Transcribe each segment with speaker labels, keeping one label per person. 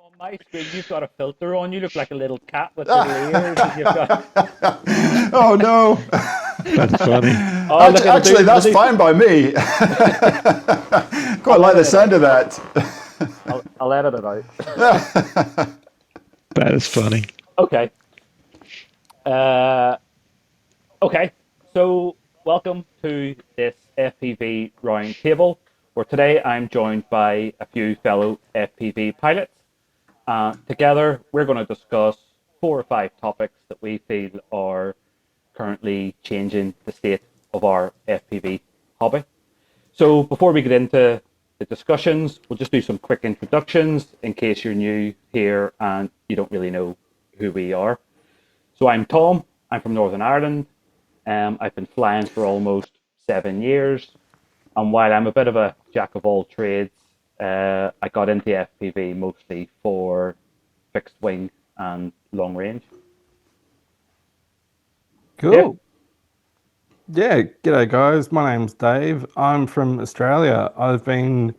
Speaker 1: On my screen, you've got a filter on. You look like a little cat with little ears, and you've got.
Speaker 2: Oh no!
Speaker 3: That's funny.
Speaker 1: Oh, look,
Speaker 2: Actually, that's
Speaker 1: it'll do.
Speaker 2: fine by me. Quite
Speaker 1: I'll
Speaker 2: like the
Speaker 1: edit it
Speaker 2: sound
Speaker 1: out.
Speaker 2: of that.
Speaker 1: I'll edit it out.
Speaker 3: That is funny.
Speaker 1: Okay. Uh, okay. So, welcome to this FPV Roundtable, where today I'm joined by a few fellow FPV pilots. Together, we're going to discuss 4 or 5 topics that we feel are currently changing the state of our FPV hobby. So before we get into the discussions, we'll just do some quick introductions in case you're new here and you don't really know who we are. So I'm Tom. I'm from Northern Ireland. I've been flying for almost 7 years. And while I'm a bit of a jack of all trades, I got into FPV mostly for fixed wing and long range. Dave?
Speaker 4: Cool. Yeah, g'day guys. My name's Dave. I'm from Australia. I've been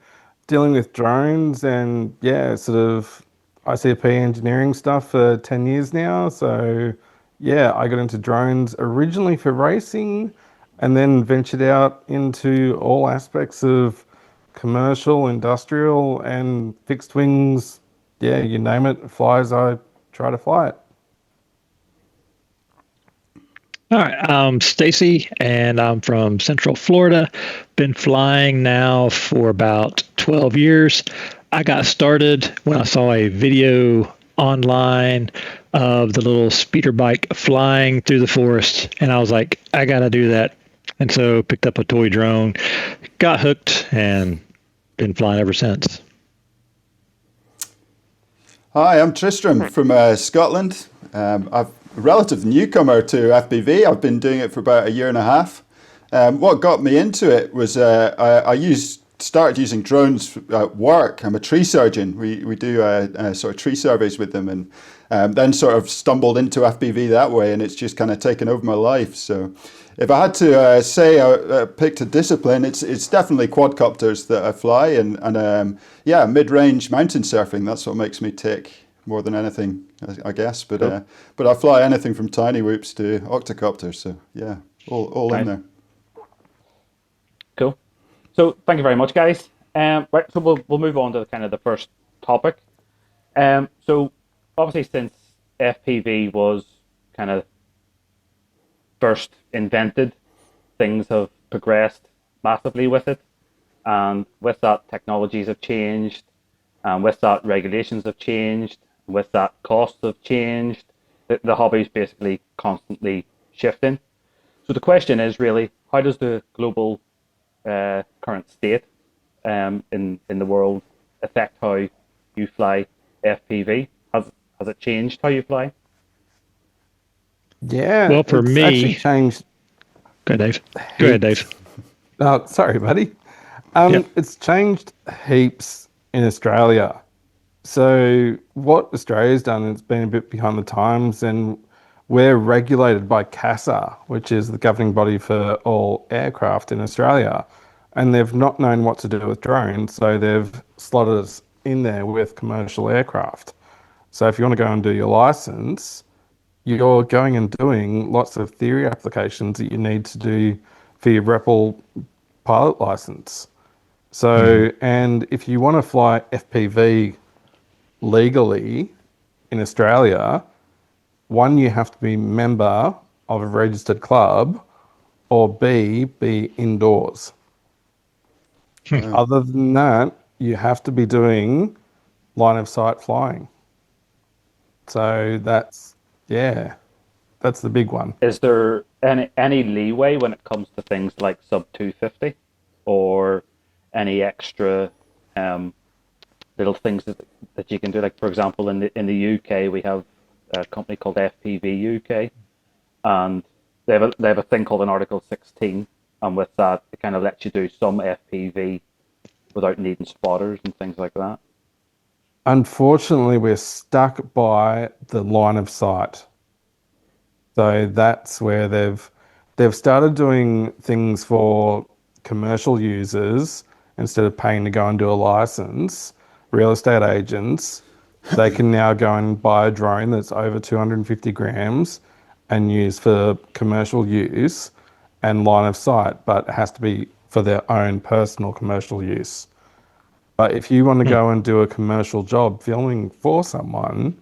Speaker 4: dealing with drones and sort of ICP engineering stuff for 10 years now. So yeah, I got into drones originally for racing and then ventured out into all aspects of commercial, industrial and fixed wings. Yeah, you name it, flies, I try to fly it.
Speaker 3: All right, I'm Stacy, and I'm from Central Florida. Been flying now for about 12 years. I got started when I saw a video online of the little speeder bike flying through the forest, and I was like, I gotta do that. And so picked up a toy drone, got hooked, and been flying ever since.
Speaker 2: Hi, I'm Tristram from Scotland. I'm a relative newcomer to FPV. I've been doing it for about a year and a half. What got me into it was started using drones at work. I'm a tree surgeon. We do sort of tree surveys with them, and then sort of stumbled into FPV that way, and it's just kind of taken over my life. So if I had to say I picked a discipline, it's definitely quadcopters that I fly, and mid-range mountain surfing. That's what makes me tick more than anything, I guess. But
Speaker 1: Cool.
Speaker 2: but I fly anything from tiny whoops to octocopters. So yeah, all in
Speaker 1: Nice.
Speaker 2: there.
Speaker 1: Cool. So thank you very much, guys. Right, so we'll move on to kind of the first topic. So obviously, since FPV was kind of first invented, things have progressed massively with it, and with that, technologies have changed, and with that, regulations have changed, and with that, costs have changed. The hobby is basically constantly shifting. So the question is really, how does the global current state in the world affect how you fly FPV? Has it changed how you fly?
Speaker 4: Yeah,
Speaker 3: Well, for
Speaker 4: it's actually
Speaker 3: me,
Speaker 4: changed
Speaker 3: go ahead, Dave. Go ahead,
Speaker 4: heaps.
Speaker 3: Dave.
Speaker 4: Oh, sorry, buddy.
Speaker 3: Yep.
Speaker 4: It's changed heaps in Australia. So what Australia's done is been a bit behind the times, and we're regulated by CASA, which is the governing body for all aircraft in Australia. And they've not known what to do with drones, so they've slotted us in there with commercial aircraft. So if you want to go and do your license, you're going and doing lots of theory applications that you need to do for your REPL pilot license. So, and if you want to fly FPV legally in Australia, one, you have to be a member of a registered club, or B, be indoors.
Speaker 2: Wow.
Speaker 4: Other than that, you have to be doing line of sight flying. So that's the big one.
Speaker 1: Is there any leeway when it comes to things like sub 250, or any extra little things that you can do? Like for example, in the UK, we have a company called FPV UK, and they have a thing called an Article 16, and with that, it kind of lets you do some FPV without needing spotters and things like that.
Speaker 4: Unfortunately, we're stuck by the line of sight. So that's where they've started doing things for commercial users instead of paying to go and do a license. Real estate agents they can now go and buy a drone that's over 250 grams and use for commercial use and line of sight, but it has to be for their own personal commercial use. But if you want to go and do a commercial job filming for someone,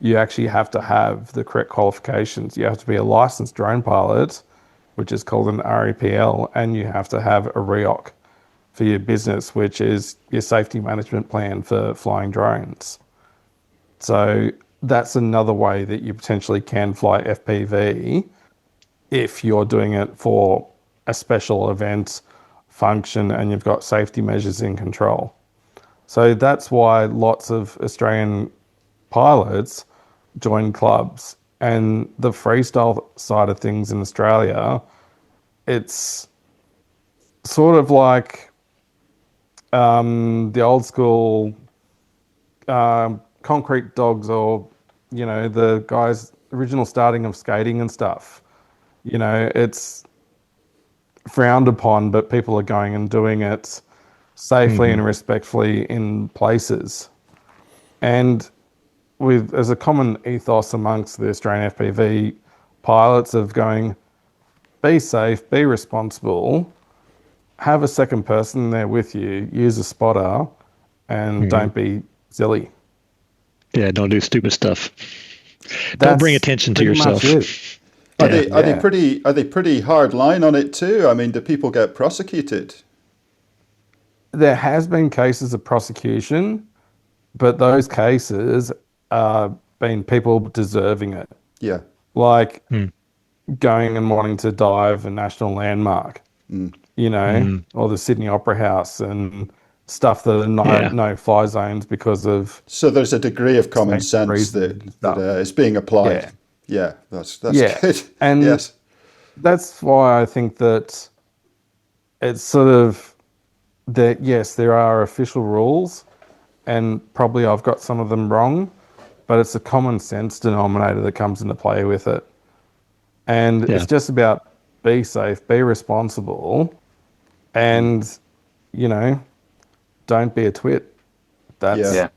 Speaker 4: you actually have to have the correct qualifications. You have to be a licensed drone pilot, which is called an REPL, and you have to have a REOC for your business, which is your safety management plan for flying drones. So that's another way that you potentially can fly FPV if you're doing it for a special event function and you've got safety measures in control. So that's why lots of Australian pilots join clubs. And the freestyle side of things in Australia, it's sort of like the old school concrete dogs, or the guys original starting of skating and stuff. It's frowned upon, but people are going and doing it safely and respectfully in places. And as a common ethos amongst the Australian FPV pilots of going, be safe, be responsible, have a second person there with you, use a spotter, and don't be silly.
Speaker 3: Yeah, don't do stupid stuff. Don't bring attention to yourself.
Speaker 2: Are they pretty hard line on it too? I mean, do people get prosecuted?
Speaker 4: There has been cases of prosecution, but those cases been people deserving it.
Speaker 2: Yeah.
Speaker 4: Like going and wanting to dive a national landmark, or the Sydney Opera House and stuff that are no fly zones because of.
Speaker 2: So there's a degree of common sense that is being applied. Yeah, that's good.
Speaker 4: And
Speaker 2: yes,
Speaker 4: that's why I think that it's sort of that. Yes, there are official rules, and probably I've got some of them wrong, but it's a common sense denominator that comes into play with it. And it's just about be safe, be responsible, and don't be a twit.
Speaker 2: That's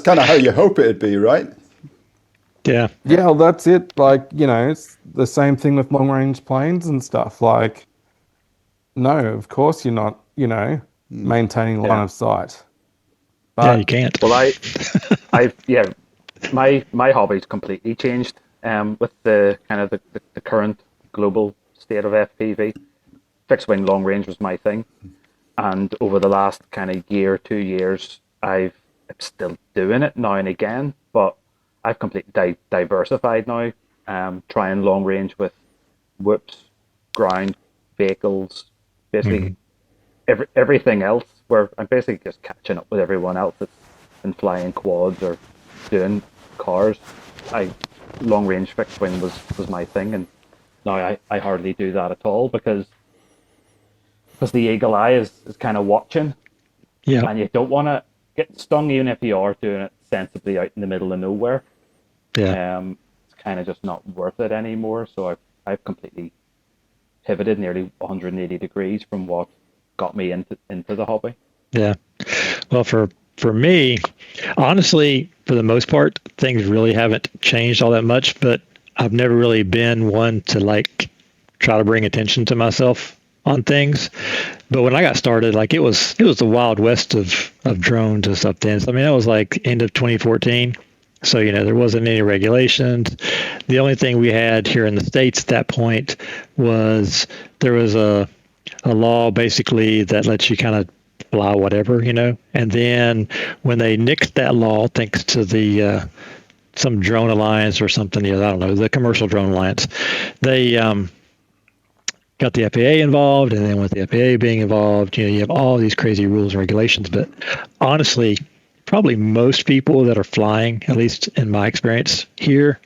Speaker 2: kind of how you hope it'd be, right?
Speaker 4: Yeah, well, that's it. Like, it's the same thing with long range planes and stuff. Like, no, of course you're not, maintaining line of sight.
Speaker 3: But, you can't.
Speaker 1: Well, my hobby's completely changed with the kind of the current global state of FPV. Fixed wing long range was my thing, and over the last kind of year, 2 years, I'm still doing it now and again, but I've completely diversified now. Trying long range with whoops, ground vehicles, basically everything else. Where I'm basically just catching up with everyone else that's been flying quads or doing cars. Long range fixed wing was my thing, and now I hardly do that at all because the eagle eye is kind of watching, and you don't want to get stung even if you are doing it sensibly out in the middle of nowhere. It's kind of just not worth it anymore. So I've completely pivoted nearly 180 degrees from what got me into the hobby. Yeah.
Speaker 3: Well, for me, honestly, for the most part, things really haven't changed all that much, but I've never really been one to try to bring attention to myself on things. But when I got started, it was the wild west of drones and stuff then. So, I mean, that was end of 2014. So, there wasn't any regulations. The only thing we had here in the States at that point was there was a law basically that lets you kind of fly whatever, and then when they nixed that law, thanks to the some drone alliance or something, I don't know, the commercial drone alliance, they got the FAA involved, and then with the FAA being involved, you have all these crazy rules and regulations. But honestly, probably most people that are flying, at least in my experience here,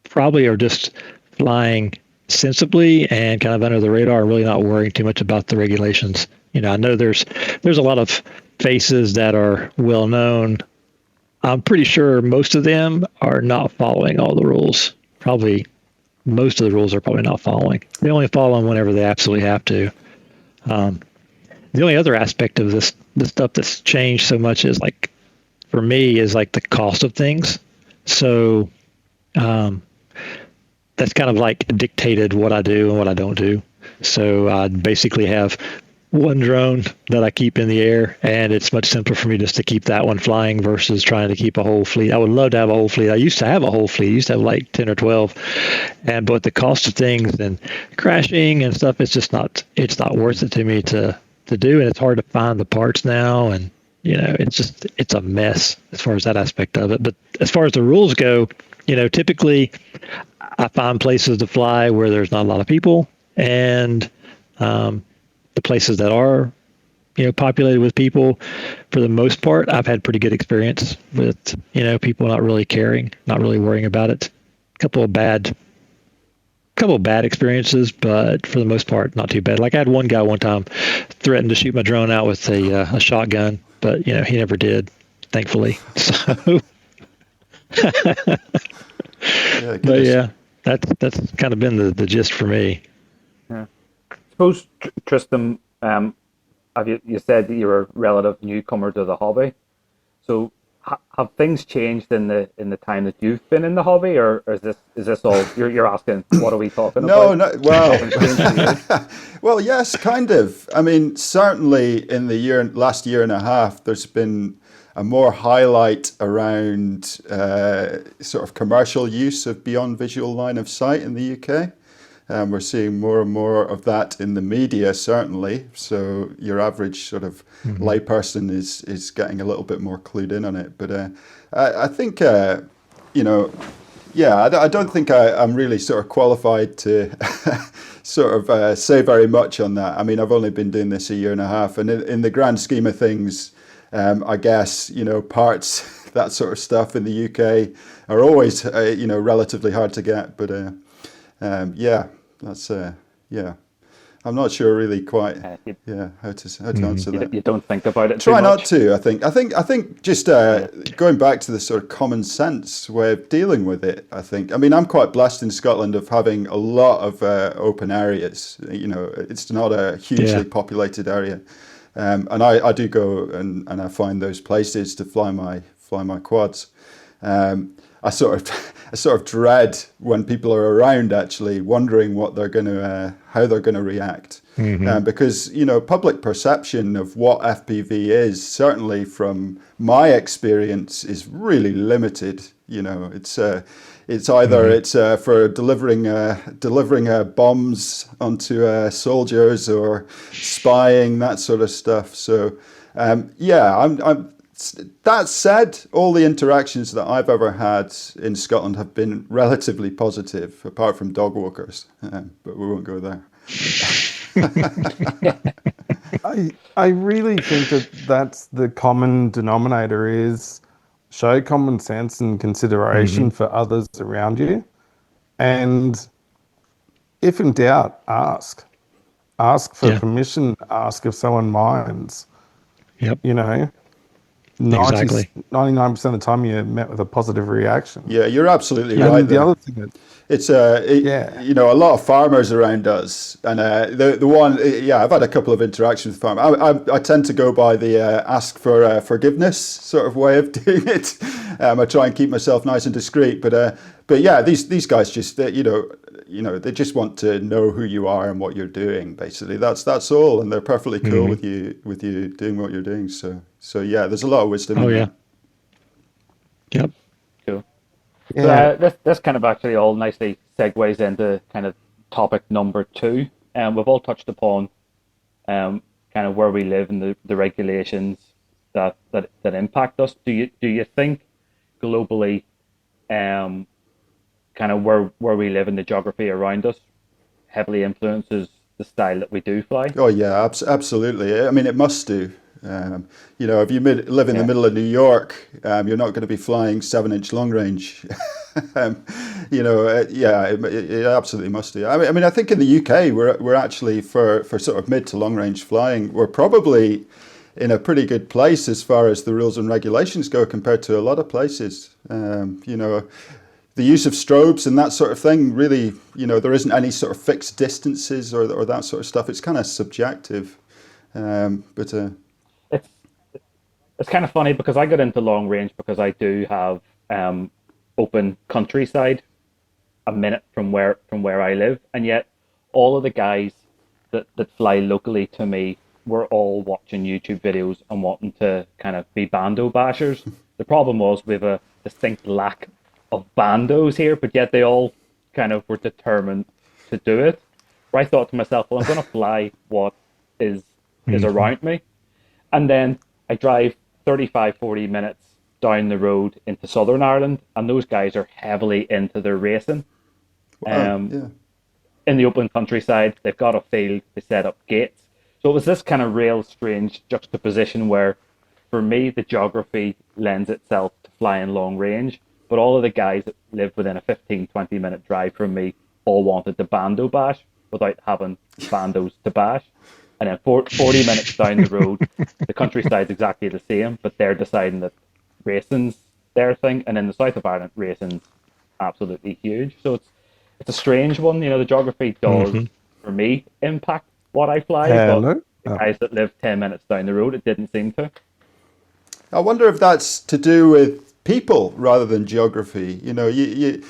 Speaker 3: probably are just flying sensibly and kind of under the radar, and really not worrying too much about the regulations. I know there's a lot of faces that are well known. I'm pretty sure most of them are not following all the rules. Probably most of the rules are probably not following. They only follow them whenever they absolutely have to. The only other aspect of this stuff that's changed so much is for me is like the cost of things. So that's kind of like dictated what I do and what I don't do. So I basically have one drone that I keep in the air, and it's much simpler for me just to keep that one flying versus trying to keep a whole fleet. I would love to have a whole fleet. I used to have a whole fleet. I used to have like 10 or 12. But the cost of things and crashing and stuff, it's not worth it to me to do. And it's hard to find the parts now. And, it's a mess as far as that aspect of it. But as far as the rules go, typically I find places to fly where there's not a lot of people, and the places that are, populated with people, for the most part, I've had pretty good experience with, people not really caring, not really worrying about it. A couple of bad experiences, but for the most part, not too bad. Like I had one guy one time threatened to shoot my drone out with a shotgun, but he never did, thankfully. So, but yeah, that's kind of been the gist for me.
Speaker 1: Yeah. Suppose, Tristan, you said that you're a relative newcomer to the hobby. So have things changed in the time that you've been in the hobby, or is this all you're asking? What are we talking about?
Speaker 2: No. Well, well, yes, kind of. I mean, certainly in the last year and a half, there's been a more highlight around sort of commercial use of beyond visual line of sight in the UK. We're seeing more and more of that in the media, certainly. So your average sort of layperson is getting a little bit more clued in on it. But I think, I don't think I'm really sort of qualified to sort of say very much on that. I mean, I've only been doing this a year and a half, and in the grand scheme of things, I guess, parts, that sort of stuff in the UK are always, relatively hard to get. But that's I'm not sure really quite how to answer that.
Speaker 1: You don't think about it.
Speaker 2: Try
Speaker 1: too
Speaker 2: not
Speaker 1: much.
Speaker 2: to. I think just going back to the sort of common sense way of dealing with it. I mean, I'm quite blessed in Scotland of having a lot of open areas. It's not a hugely populated area, and I do go and I find those places to fly my quads. I sort of dread when people are around, actually wondering how they're going to react, because public perception of what FPV is, certainly from my experience, is really limited. It's either it's for delivering bombs onto soldiers or spying, that sort of stuff. So I'm. That said, all the interactions that I've ever had in Scotland have been relatively positive, apart from dog walkers, but we won't go there.
Speaker 4: I really think that's the common denominator, is show common sense and consideration for others around you. And if in doubt, ask for permission, ask if someone minds.
Speaker 3: Yep.
Speaker 4: 99% of the time you're met with a positive reaction.
Speaker 2: Yeah, you're absolutely right.
Speaker 4: And the other thing that
Speaker 2: it's a lot of farmers around us, and the one I've had a couple of interactions with farmers. I tend to go by the ask for forgiveness sort of way of doing it. I try and keep myself nice and discreet, but yeah, these guys just they just want to know who you are and what you're doing. Basically, that's all, and they're perfectly cool with you doing what you're doing. So yeah, there's a lot of wisdom.
Speaker 3: Oh yeah. Yep.
Speaker 1: Cool.
Speaker 4: Yeah.
Speaker 1: So this kind of actually all nicely segues into kind of topic number 2. We've all touched upon kind of where we live and the regulations that impact us. Do you think globally, kind of where we live and the geography around us heavily influences the style that we do fly?
Speaker 2: Oh yeah, absolutely. I mean, it must do. If you live in the middle of New York, you're not going to be flying 7-inch long range. It absolutely must do. I mean, I think in the UK we're actually for sort of mid to long range flying, we're probably in a pretty good place as far as the rules and regulations go compared to a lot of places. The use of strobes and that sort of thing, really, there isn't any sort of fixed distances or that sort of stuff. It's kind of subjective, but.
Speaker 1: it's kind of funny because I got into long range because I do have open countryside a minute from where I live, and yet all of the guys that fly locally to me were all watching YouTube videos and wanting to kind of be bando bashers. The problem was we have a distinct lack of bandos here, but yet they all kind of were determined to do it. Where I thought to myself, well, I'm going to fly what is around me, and then I drive 35, 40 minutes down the road into Southern Ireland, and those guys are heavily into their racing.
Speaker 2: Wow,
Speaker 1: Um,
Speaker 2: yeah.
Speaker 1: in the open countryside, they've got a field, they set up gates. So it was this kind of real strange juxtaposition where, for me, the geography lends itself to flying long range, but all of the guys that live within a 15, 20-minute drive from me all wanted to bando bash without having bandos to bash. And then 40 minutes down the road, the countryside's exactly the same, but they're deciding that racing's their thing. And in the south of Ireland, racing's absolutely huge. So it's a strange one. You know, the geography does,
Speaker 3: Hmm.
Speaker 1: for me, impact what I fly, but
Speaker 4: Hello.
Speaker 1: the
Speaker 4: Oh.
Speaker 1: guys that live 10 minutes down the road, it didn't seem to.
Speaker 2: I wonder if that's to do with people rather than geography.
Speaker 1: Maybe.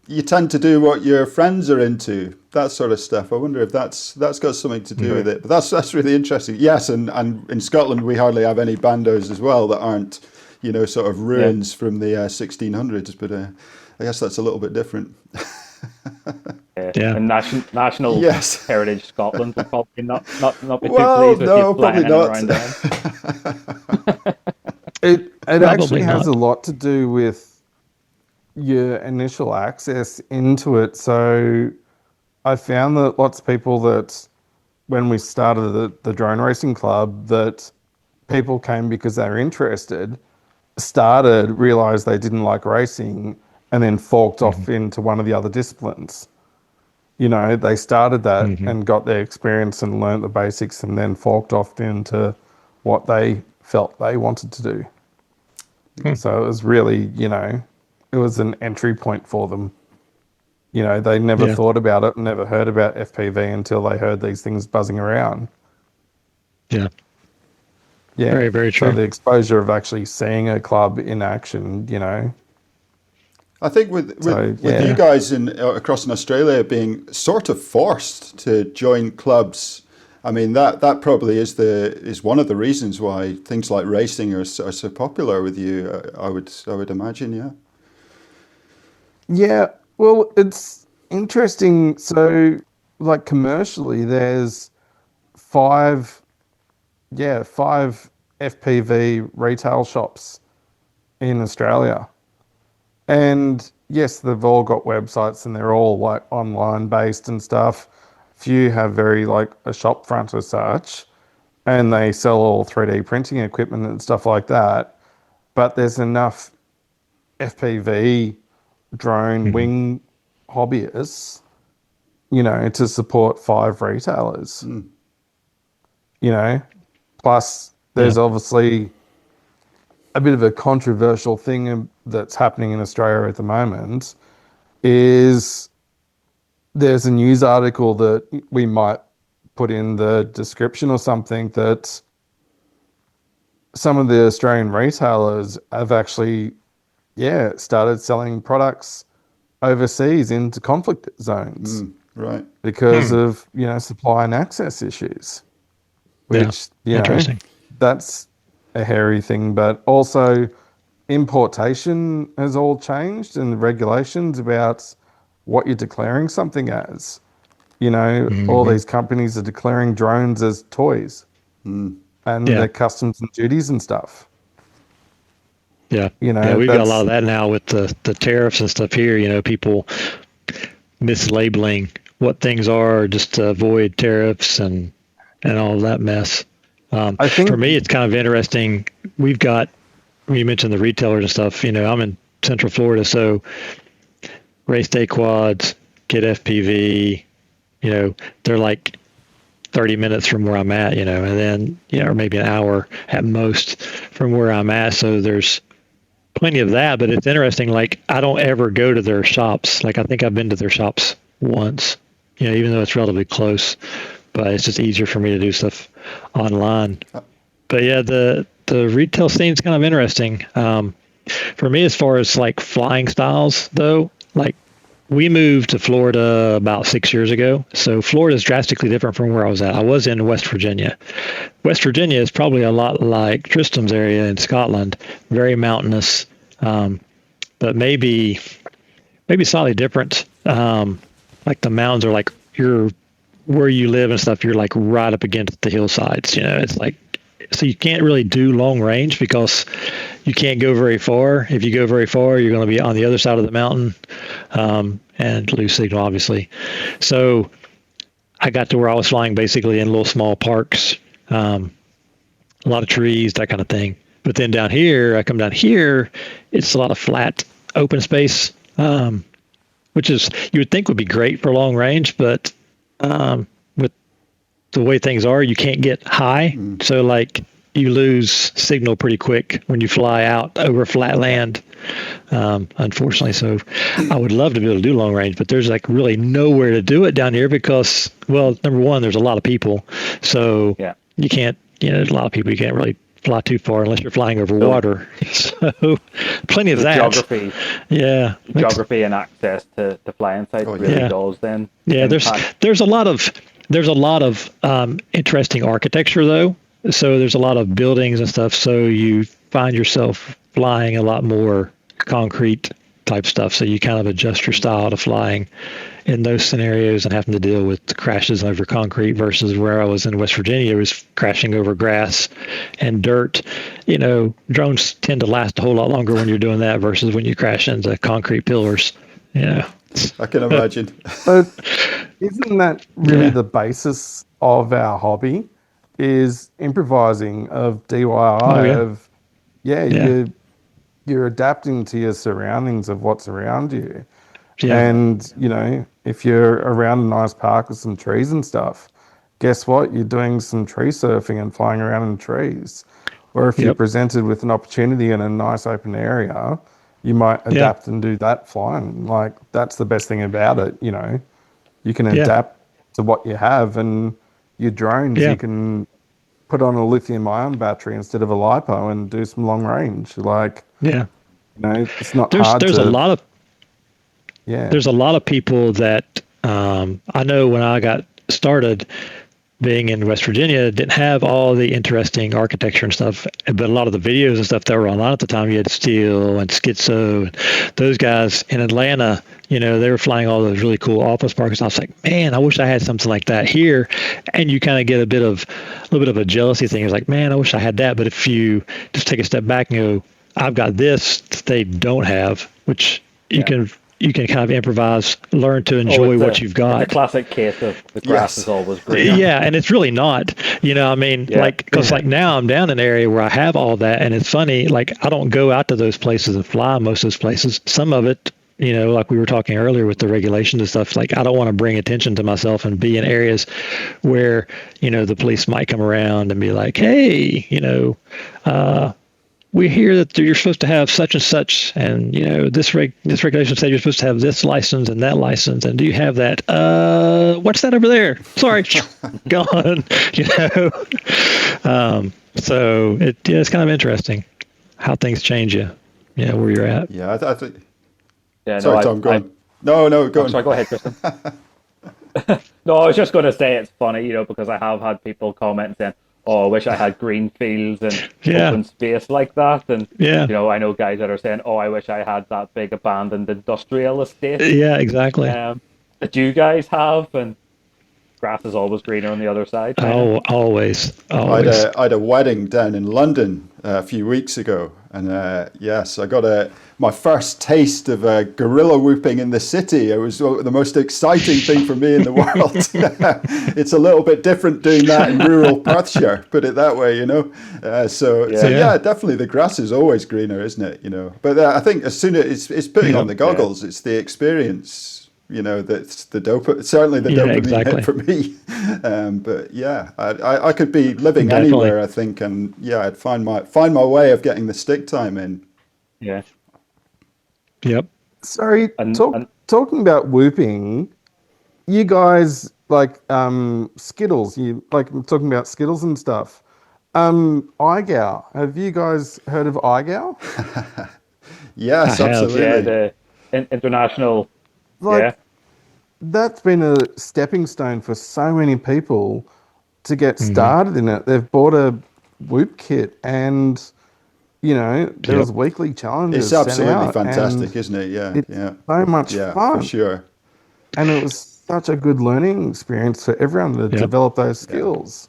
Speaker 2: You tend to do what your friends are into, that sort of stuff. I wonder if that's got something to do with it. But that's really interesting. Yes, and in Scotland we hardly have any bandos as well that aren't, sort of ruins from the 1600s. But I guess that's a little bit different.
Speaker 3: Yeah.
Speaker 1: And national
Speaker 2: Yes.
Speaker 1: heritage Scotland would probably not be too
Speaker 2: Well,
Speaker 1: pleased with
Speaker 2: no,
Speaker 1: you
Speaker 2: probably
Speaker 1: flying in and
Speaker 2: not.
Speaker 1: around them.
Speaker 4: It
Speaker 3: Probably
Speaker 4: actually has
Speaker 3: not.
Speaker 4: a lot to do with your initial access into it. So I found that lots of people that when we started the drone racing club, that people came because they were interested, started, realized they didn't like racing, and then forked off into one of the other disciplines. They started that and got their experience and learnt the basics and then forked off into what they felt they wanted to do. So it was really, it was an entry point for them. They never
Speaker 3: Yeah.
Speaker 4: thought about it, never heard about FPV until they heard these things buzzing around.
Speaker 3: Yeah.
Speaker 4: Yeah.
Speaker 3: Very, very
Speaker 4: So
Speaker 3: true.
Speaker 4: the exposure of actually seeing a club in action,
Speaker 2: I think with
Speaker 4: So,
Speaker 2: with
Speaker 4: yeah.
Speaker 2: you guys across in Australia being sort of forced to join clubs, I mean that probably is one of the reasons why things like racing are so popular with you. I would imagine, yeah.
Speaker 4: Yeah, well, it's interesting. So, like commercially, there's five, five FPV retail shops in Australia. And yes, they've all got websites and they're all like online based and stuff. Few have very like a shop front as such, and they sell all 3D printing equipment and stuff like that. But there's enough FPV drone wing hobbyists, to support five retailers. Plus
Speaker 3: Yeah.
Speaker 4: there's obviously a bit of a controversial thing that's happening in Australia at the moment is there's a news article that we might put in the description or something that some of the Australian retailers have actually, started selling products overseas into conflict zones
Speaker 2: Right.
Speaker 4: because of, supply and access issues,
Speaker 3: Yeah.
Speaker 4: which,
Speaker 3: Interesting.
Speaker 4: that's a hairy thing. But also importation has all changed and the regulations about what you're declaring something as. All these companies are declaring drones as toys and
Speaker 3: Yeah.
Speaker 4: their customs and duties and stuff.
Speaker 3: Yeah.
Speaker 4: You know,
Speaker 3: Yeah. We've got a lot
Speaker 4: that's
Speaker 3: of that now with the tariffs and stuff here, people mislabeling what things are just to avoid tariffs and all of that mess.
Speaker 4: I think
Speaker 3: For me, it's kind of interesting. We've got, you mentioned the retailers and stuff, I'm in Central Florida, so race day quads, get FPV, they're like 30 minutes from where I'm at, and then, or maybe an hour at most from where I'm at. So there's plenty of that, but it's interesting. Like, I don't ever go to their shops. Like, I think I've been to their shops once, even though it's relatively close, but it's just easier for me to do stuff online. But yeah, the retail scene's kind of interesting. For me, as far as like flying styles, though, like we moved to Florida about 6 years ago. So Florida is drastically different from where I was at. I was in West Virginia. West Virginia is probably a lot like Tristram's area in Scotland, very mountainous, but maybe slightly different. Like the mountains are like where you live and stuff. You're like right up against the hillsides. It's like, so you can't really do long range because you can't go very far. If you go very far, you're going to be on the other side of the mountain, and lose signal, obviously. So I got to where I was flying basically in little small parks, a lot of trees, that kind of thing. But then I come down here, it's a lot of flat, open space, which is, you would think would be great for long range, but with the way things are, you can't get high. So like you lose signal pretty quick when you fly out over flat land, unfortunately. So I would love to be able to do long range, but there's like really nowhere to do it down here because, well, number one, there's a lot of people. So you can't, there's a lot of people, you can't really fly too far unless you're flying over water. So plenty of that.
Speaker 1: Geography.
Speaker 3: Yeah.
Speaker 1: Geography and access to flying sites really does then.
Speaker 3: Yeah, there's a lot of interesting architecture though. So there's a lot of buildings and stuff. So you find yourself flying a lot more concrete type stuff. So you kind of adjust your style to flying in those scenarios and having to deal with crashes over concrete versus where I was in West Virginia, it was crashing over grass and dirt. Drones tend to last a whole lot longer when you're doing that versus when you crash into concrete pillars.
Speaker 2: I can imagine.
Speaker 4: But isn't that really the basis of our hobby? Is improvising, of DIY, you're adapting to your surroundings of what's around you. Yeah. And, if you're around a nice park with some trees and stuff, guess what? You're doing some tree surfing and flying around in trees. Or if you're presented with an opportunity in a nice open area, you might adapt and do that flying. Like, that's the best thing about it, You can adapt to what you have, and your drones, you can put on a lithium-ion battery instead of a LiPo and do some long range. Like, it's not hard.
Speaker 3: There's a lot of people that I know when I got started being in West Virginia didn't have all the interesting architecture and stuff, but a lot of the videos and stuff that were online at the time, you had Steel and Schizo, and those guys in Atlanta, they were flying all those really cool office parks. And I was like, man, I wish I had something like that here. And you kind of get a little bit of a jealousy thing. It's like, man, I wish I had that. But if you just take a step back and go, I've got this they don't have, which you can kind of improvise, learn to enjoy what you've got.
Speaker 1: The classic case of the grass is always green.
Speaker 3: Yeah, and it's really not. Because now I'm down in an area where I have all that, and it's funny. Like, I don't go out to those places and fly most of those places. Some of it, like we were talking earlier with the regulations and stuff. Like, I don't want to bring attention to myself and be in areas where the police might come around and be like, hey, we hear that you're supposed to have such and such, and this regulation says you're supposed to have this license and that license, and do you have that? What's that over there? Sorry, gone. So it's kind of interesting how things change you. Where you're at.
Speaker 2: Yeah, I think.
Speaker 1: Yeah,
Speaker 2: sorry, Tom. Go on. No, go on.
Speaker 1: Sorry, go ahead, Tristan. No, I was just going to say it's funny, because I have had people comment saying, oh, I wish I had green fields and open space like that. And, I know guys that are saying, oh, I wish I had that big abandoned industrial estate.
Speaker 3: Yeah, exactly.
Speaker 1: That you guys have. And grass is always greener on the other side.
Speaker 3: Oh, always.
Speaker 2: I had a wedding down in London a few weeks ago. And yes, I got my first taste of gorilla whooping in the city. It was the most exciting thing for me in the world. It's a little bit different doing that in rural Perthshire, put it that way, So definitely the grass is always greener, isn't it? But I think as soon as it's putting on the goggles, it's the experience. That's the dopamine hit for me. But I could be living anywhere, I think, and I'd find my way of getting the stick time in.
Speaker 1: Yeah.
Speaker 3: Yep.
Speaker 4: Sorry, talking about whooping, you guys like Skittles. You like talking about Skittles and stuff. iGow. Have you guys heard of iGow?
Speaker 2: Yes,
Speaker 3: I have.
Speaker 1: Yeah,
Speaker 2: absolutely.
Speaker 1: the international. Yeah,
Speaker 4: Like, that's been a stepping stone for so many people to get
Speaker 3: Hmm.
Speaker 4: started in it. They've bought a Whoop kit, and there
Speaker 3: Yep.
Speaker 4: was weekly
Speaker 2: It's
Speaker 4: challenges sent
Speaker 2: absolutely
Speaker 4: out,
Speaker 2: fantastic,
Speaker 4: and
Speaker 2: isn't it? Yeah,
Speaker 4: it's
Speaker 2: yeah,
Speaker 4: so much
Speaker 2: yeah, for
Speaker 4: fun.
Speaker 2: sure.
Speaker 4: And it was such a good learning experience for everyone to
Speaker 3: Yep.
Speaker 4: develop those
Speaker 2: Yeah.
Speaker 4: skills.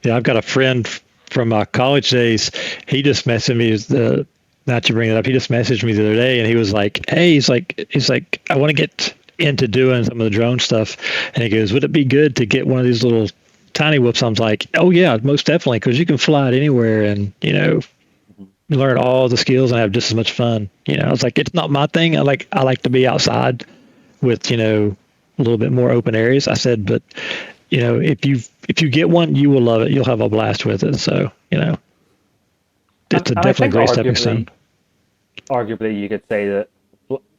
Speaker 3: Yeah, I've got a friend from my college days. He just messaged me. Not to bring it up. He just messaged me the other day, and he was like, "Hey, he's like, I want to get into doing some of the drone stuff." And he goes, "Would it be good to get one of these little tiny whoops?" I'm like, "Oh yeah, most definitely, because you can fly it anywhere, and you learn all the skills and have just as much fun." I was like, "It's not my thing. I like to be outside with a little bit more open areas." I said, "But if you get one, you will love it. You'll have a blast with it." So
Speaker 1: and
Speaker 3: it's a
Speaker 1: I
Speaker 3: definitely a
Speaker 1: think
Speaker 3: great stepping stone.
Speaker 1: arguably you could say that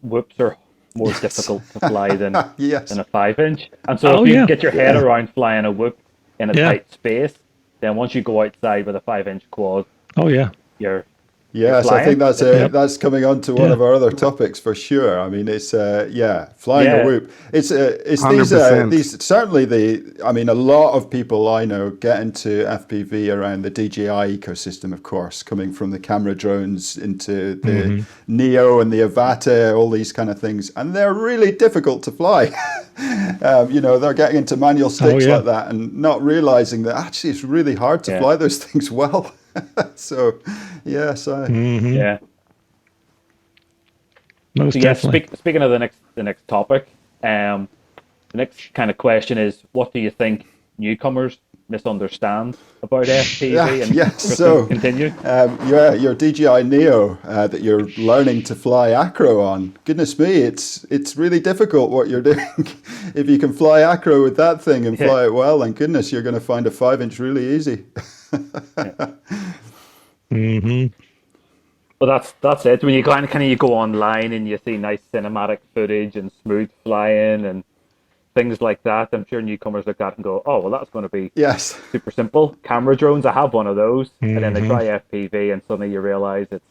Speaker 1: whoops are more
Speaker 2: Yes.
Speaker 1: difficult to fly than
Speaker 2: Yes.
Speaker 1: a 5 inch. And so if
Speaker 3: Oh
Speaker 1: you can
Speaker 3: yeah,
Speaker 1: get your head
Speaker 2: Yeah.
Speaker 1: around flying a whoop in a
Speaker 3: yeah.
Speaker 1: tight space, then once you go outside with a 5 inch quad,
Speaker 3: Oh yeah,
Speaker 1: you're you're
Speaker 2: Yes, I think
Speaker 1: flying.
Speaker 3: yep,
Speaker 2: that's coming on to one
Speaker 3: yeah,
Speaker 2: of our other topics for sure. I mean, it's yeah, flying a
Speaker 1: Yeah,
Speaker 2: whoop. It's these
Speaker 4: 100%.
Speaker 2: these certainly the. I mean, a lot of people I know get into FPV around the DJI ecosystem, of course, coming from the camera drones into the
Speaker 3: hmm,
Speaker 2: Neo and the Avata, all these kind of things, and they're really difficult to fly. They're getting into manual
Speaker 3: oh
Speaker 2: sticks
Speaker 3: yeah,
Speaker 2: like that and not realizing that actually it's really hard to
Speaker 1: yeah,
Speaker 2: fly those things well. So, yes,
Speaker 3: hmm,
Speaker 1: yeah. So
Speaker 3: most
Speaker 1: yeah,
Speaker 3: definitely.
Speaker 1: speaking of the next topic, um, the next kind of question is, what do you think newcomers misunderstand about
Speaker 2: yeah,
Speaker 1: FPV? And
Speaker 2: yes.
Speaker 1: Tristan,
Speaker 2: So,
Speaker 1: continue.
Speaker 2: yeah, your DJI Neo that you're learning to fly acro on. Goodness me, it's really difficult what you're doing. If you can fly acro with that thing and
Speaker 1: Yeah,
Speaker 2: fly it well, then goodness, you're going to find a 5 inch really easy.
Speaker 1: yeah.
Speaker 3: Hmm.
Speaker 1: But that's it. When you kind of you go online and you see nice cinematic footage and smooth flying and things like that, I'm sure newcomers look at it and go, "Oh, well, that's going to be
Speaker 2: Yes.
Speaker 1: super simple." Camera drones, I have one of those, and then they
Speaker 3: Hmm.
Speaker 1: try FPV, and suddenly you realize it's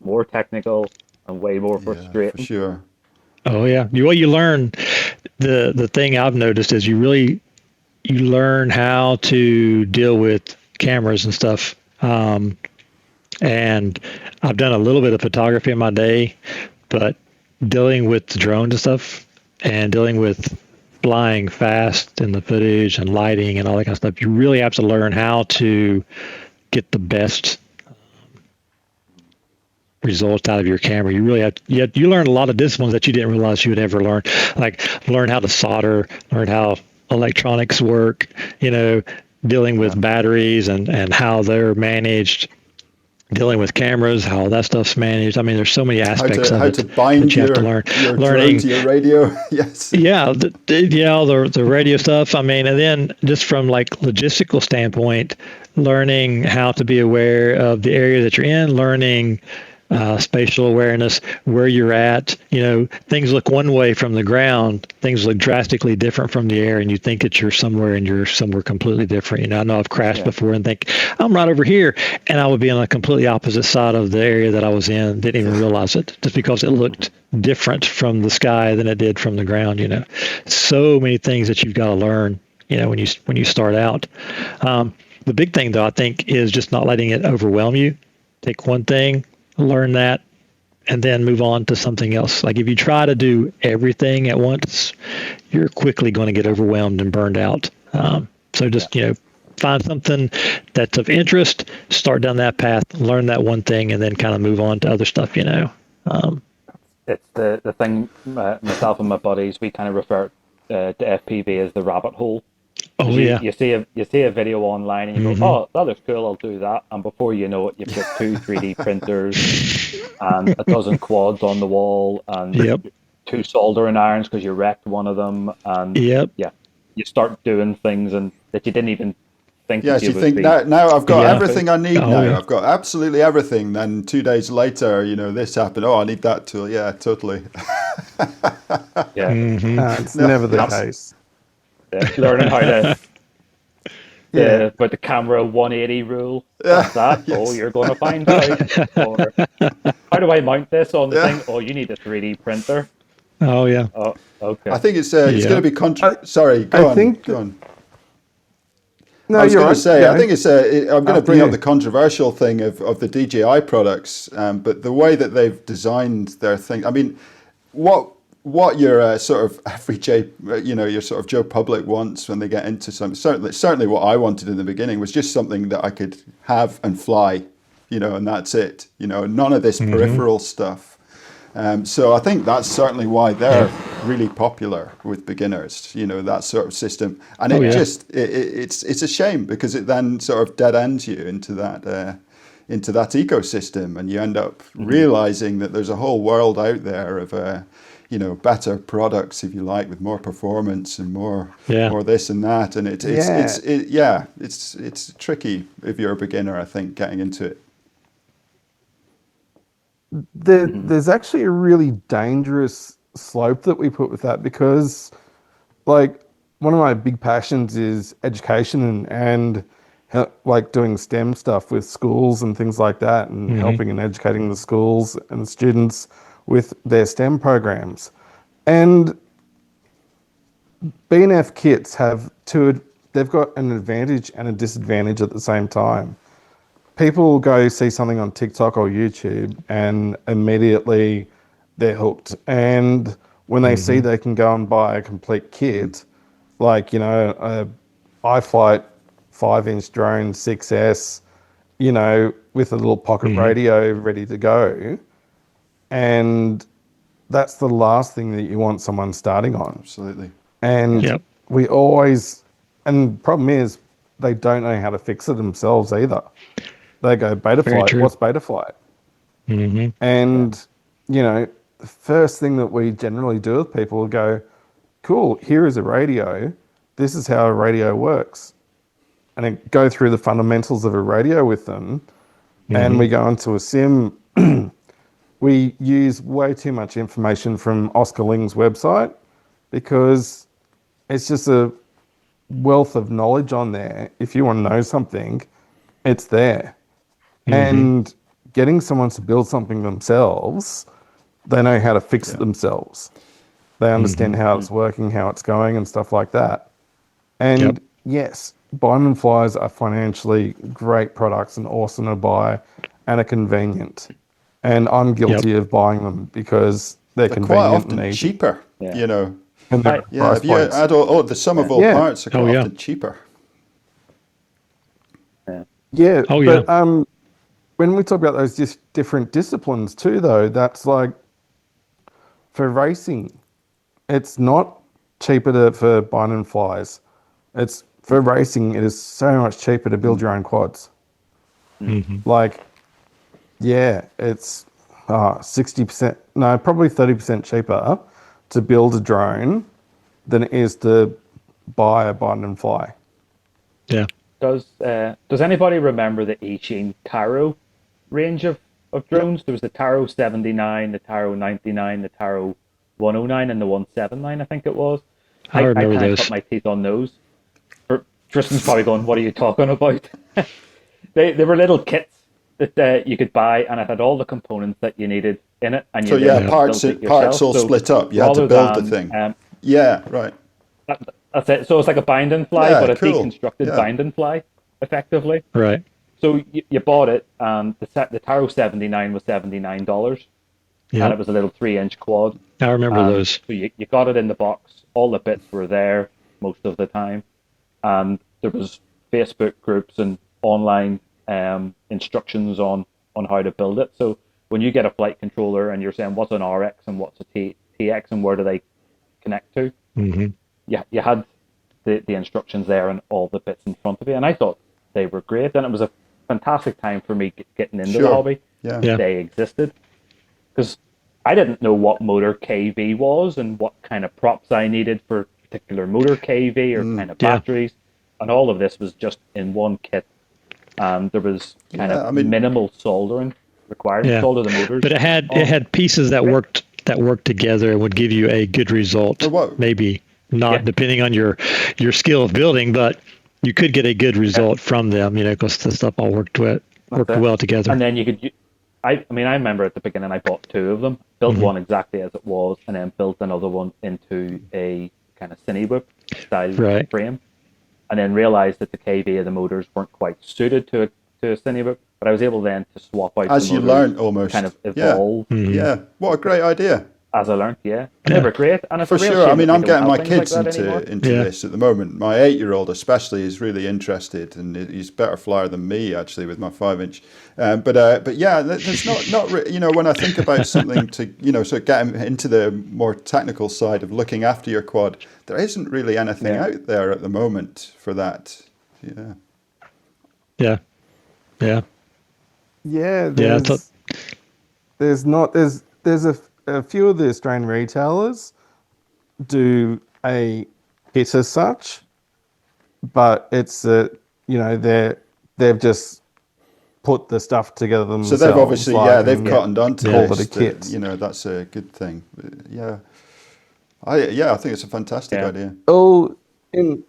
Speaker 1: more technical and way more
Speaker 2: Yeah, for
Speaker 1: frustrating.
Speaker 2: sure.
Speaker 3: Oh yeah. You learn the thing I've noticed is you learn how to deal with cameras and stuff. And I've done a little bit of photography in my day, but dealing with the drones and stuff and dealing with flying fast and the footage and lighting and all that kind of stuff, you really have to learn how to get the best results out of your camera. You really you learn a lot of disciplines that you didn't realize you would ever learn, like learn how to solder, learn how electronics work, dealing
Speaker 1: Yeah,
Speaker 3: with batteries and how they're managed, dealing with cameras, how that stuff's managed. I mean, there's so many aspects of
Speaker 2: How to
Speaker 3: it
Speaker 2: bind
Speaker 3: that you have to learn.
Speaker 2: your drone
Speaker 3: Learning,
Speaker 2: to your radio. Yes.
Speaker 3: yeah, the radio stuff. I mean, and then just from like logistical standpoint, learning how to be aware of the area that you're in, learning spatial awareness, where you're at. Things look one way from the ground, things look drastically different from the air, and you think that you're somewhere and you're somewhere completely different. I know I've crashed
Speaker 1: yeah,
Speaker 3: before and think I'm right over here, and I would be on a completely opposite side of the area that I was in, didn't even realize it, just because it looked different from the sky than it did from the ground. So many things that you've got to learn. When you start out. The big thing, though, I think, is just not letting it overwhelm you. Take one thing, learn that, and then move on to something else. Like if you try to do everything at once, you're quickly going to get overwhelmed and burned out. So
Speaker 1: yeah.
Speaker 3: just find something that's of interest, start down that path, learn that one thing, and then kind of move on to other stuff. Um,
Speaker 1: It's the thing. Myself and my buddies, we kind of refer to FPV as the rabbit hole. Because
Speaker 3: oh
Speaker 1: you,
Speaker 3: yeah,
Speaker 1: you see a video online and you go,
Speaker 3: hmm,
Speaker 1: "Oh, that looks cool, I'll do that," and before you know it, you've got two 3D printers and a dozen quads on the wall and
Speaker 3: yep,
Speaker 1: two soldering irons because you wrecked one of them, and
Speaker 3: yep,
Speaker 1: yeah, you start doing things and that you didn't even think that
Speaker 2: Yes,
Speaker 1: you
Speaker 2: you
Speaker 1: would
Speaker 2: think
Speaker 1: be
Speaker 2: now I've got
Speaker 3: yeah,
Speaker 1: happy.
Speaker 2: everything I need
Speaker 3: oh
Speaker 2: now.
Speaker 3: yeah,
Speaker 2: I've got absolutely everything. Then 2 days later, this happened. Oh, I need that tool. Yeah, totally.
Speaker 1: Yeah,
Speaker 3: hmm,
Speaker 4: It's
Speaker 2: No,
Speaker 4: never the
Speaker 1: not
Speaker 2: yes.
Speaker 4: case.
Speaker 1: yeah. Learning how to But the camera 180 rule. What's that? Oh,
Speaker 2: Yes.
Speaker 1: you're going to find out. Or how do I mount this on the
Speaker 2: Yeah.
Speaker 1: thing? Oh, you need a 3D printer.
Speaker 3: Oh yeah.
Speaker 1: Oh,
Speaker 2: I
Speaker 1: okay.
Speaker 2: think it's going to be
Speaker 4: I,
Speaker 2: sorry,
Speaker 4: I
Speaker 2: go on,
Speaker 4: think
Speaker 2: go
Speaker 4: that,
Speaker 2: on.
Speaker 4: no,
Speaker 2: I was
Speaker 4: you're
Speaker 2: going to
Speaker 4: right.
Speaker 2: say, I
Speaker 4: Go.
Speaker 2: think I'm going to
Speaker 4: After
Speaker 2: bring up
Speaker 4: you.
Speaker 2: the controversial thing of the DJI products, but the way that they've designed their thing. I mean, what your sort of average, your sort of Joe Public wants when they get into something. Certainly, what I wanted in the beginning was just something that I could have and fly, and that's it. None of this peripheral stuff. So I think that's certainly why they're really popular with beginners, that sort of system. And it's a shame because it then sort of dead ends you into that ecosystem, and you end up realizing that there's a whole world out there of better products, if you like, with more performance and more this and that. And it's tricky if you're a beginner, I think, getting into it.
Speaker 4: There's actually a really dangerous slope that we put with that because, like, one of my big passions is education and like doing STEM stuff with schools and things like that, and helping and educating the schools and the students with their STEM programs. And B&F kits they've got an advantage and a disadvantage at the same time. People go see something on TikTok or YouTube and immediately they're hooked. And when they see they can go and buy a complete kit, like, a iFlight 5-inch drone 6S, with a little pocket radio ready to go. And that's the last thing that you want someone starting on.
Speaker 2: Absolutely.
Speaker 4: And
Speaker 3: Yep.
Speaker 4: and the problem is they don't know how to fix it themselves either. They go,
Speaker 3: Very
Speaker 4: Betaflight,
Speaker 3: true.
Speaker 4: what's Betaflight? And, the first thing that we generally do with people is go, cool, here is a radio. This is how a radio works. And then go through the fundamentals of a radio with them. And we go into a sim. We use way too much information from Oscar Ling's website because it's just a wealth of knowledge on there. If you want to know something, it's there. And getting someone to build something themselves, they know how to fix it themselves. They understand how it's working, how it's going, and stuff like that. And yes, Bind & Flies are financially great products and awesome to buy and are convenient. And I'm guilty of buying them because they're
Speaker 2: Quite
Speaker 4: convenient
Speaker 2: often
Speaker 4: and easy.
Speaker 2: cheaper,
Speaker 4: And they're price
Speaker 2: If you
Speaker 4: points.
Speaker 2: add the sum of all parts are quite often cheaper.
Speaker 4: Yeah.
Speaker 3: Oh,
Speaker 4: but,
Speaker 3: yeah.
Speaker 4: when we talk about those different disciplines too, though, that's like for racing, it's not cheaper for Bind & Flies. It's for racing, it is so much cheaper to build your own quads. Like, it's 60%, no, probably 30% cheaper to build a drone than it is to buy a Bind & Fly.
Speaker 3: Yeah.
Speaker 1: Does anybody remember the Eachine Taro range of drones? There was the Taro 79, the Taro 99, the Taro 109, and the 179, I think it was.
Speaker 3: I remember
Speaker 1: kind of
Speaker 3: those.
Speaker 1: cut my teeth on those. Tristan's probably going, "What are you talking about?" They were little kits that you could buy, and it had all the components that you needed in it. And you
Speaker 2: parts all split up. You had to build the thing. Right.
Speaker 1: That's it. So it's like a bind and fly, but a
Speaker 2: cool.
Speaker 1: deconstructed bind and fly, effectively.
Speaker 3: Right.
Speaker 1: So you bought it, and the Taro 79 was $79, and it was a little 3-inch quad.
Speaker 3: I remember those.
Speaker 1: So you got it in the box. All the bits were there most of the time, and there was Facebook groups and online instructions on how to build it. So when you get a flight controller and you're saying what's an RX and what's a TX and where do they connect to, you had the instructions there and all the bits in front of you, and I thought they were great, and it was a fantastic time for me getting into the hobby. They existed because I didn't know what motor KV was and what kind of props I needed for particular motor KV or kind of batteries, and all of this was just in one kit, and there was kind of minimal soldering required to solder the motors.
Speaker 3: But it had pieces that worked together and would give you a good result. Maybe not depending on your skill of building, but you could get a good result from them, because the stuff all worked well together.
Speaker 1: And then you could. I mean, I remember at the beginning I bought two of them, built one exactly as it was, and then built another one into a kind of Cinewhoop style frame, and then realized that the kV of the motors weren't quite suited to a Cinewhoop. But I was able then to swap out
Speaker 2: as
Speaker 1: the
Speaker 2: you
Speaker 1: motors,
Speaker 2: learn, almost
Speaker 1: kind of evolve.
Speaker 2: Yeah, what a great idea.
Speaker 1: As I learned, they were great, and it's
Speaker 2: For
Speaker 1: a real
Speaker 2: sure.
Speaker 1: shame
Speaker 2: I mean,
Speaker 1: that we
Speaker 2: I'm
Speaker 1: don't
Speaker 2: getting my
Speaker 1: have things
Speaker 2: kids
Speaker 1: like that
Speaker 2: into
Speaker 1: anymore.
Speaker 2: this at the moment. My 8-year-old especially is really interested, and he's a better flyer than me actually with my 5-inch. But yeah, there's not when I think about something to sort of get into the more technical side of looking after your quad, there isn't really anything out there at the moment for that.
Speaker 3: Yeah.
Speaker 4: There's a few of the Australian retailers do a kit as such, but it's they've just put the stuff together themselves.
Speaker 2: So they've obviously they've cottoned onto
Speaker 4: called it a kit.
Speaker 2: That's a good thing. I think it's a fantastic idea.
Speaker 4: Oh, in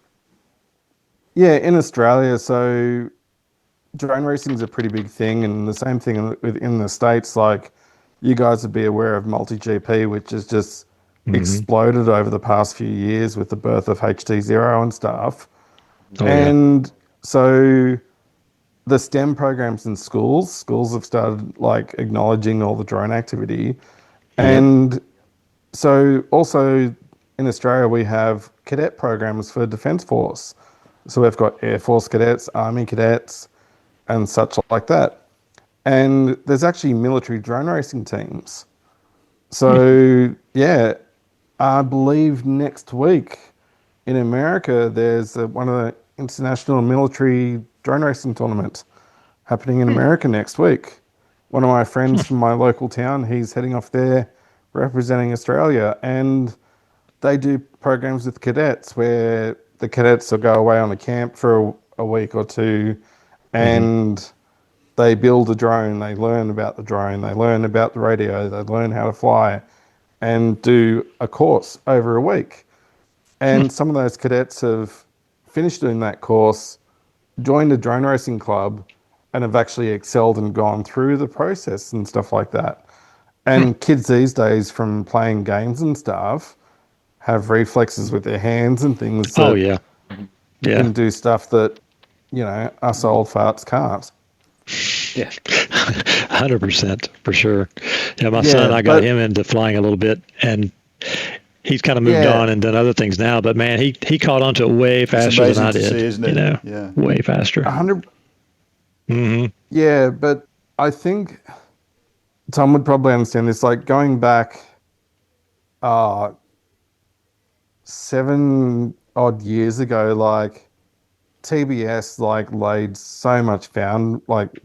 Speaker 4: Australia, so drone racing is a pretty big thing, and the same thing in the States. Like, you guys would be aware of multi-GP, which has just exploded over the past few years with the birth of HT0 and stuff. So the STEM programs in schools have started like acknowledging all the drone activity. And so also in Australia, we have cadet programs for Defence Force. So we've got Air Force cadets, Army cadets, and such like that. And there's actually military drone racing teams. So, I believe next week in America, there's one of the international military drone racing tournament happening in America next week. One of my friends from my local town, he's heading off there representing Australia, and they do programs with cadets where the cadets will go away on a camp for a week or two, and they build a drone, they learn about the drone, they learn about the radio, they learn how to fly, and do a course over a week. And some of those cadets have finished doing that course, joined a drone racing club, and have actually excelled and gone through the process and stuff like that. And kids these days, from playing games and stuff, have reflexes with their hands and things that can do stuff that, us old farts can't.
Speaker 3: Yeah, 100% for sure. Yeah, my son, I got him into flying a little bit, and he's kind of moved on and done other things now. But man, he caught on to it way faster than I did.
Speaker 2: See, isn't it?
Speaker 3: Way faster.
Speaker 4: 100. Yeah, but I think Tom would probably understand this. Like, going back 7 odd years ago, like, TBS laid so much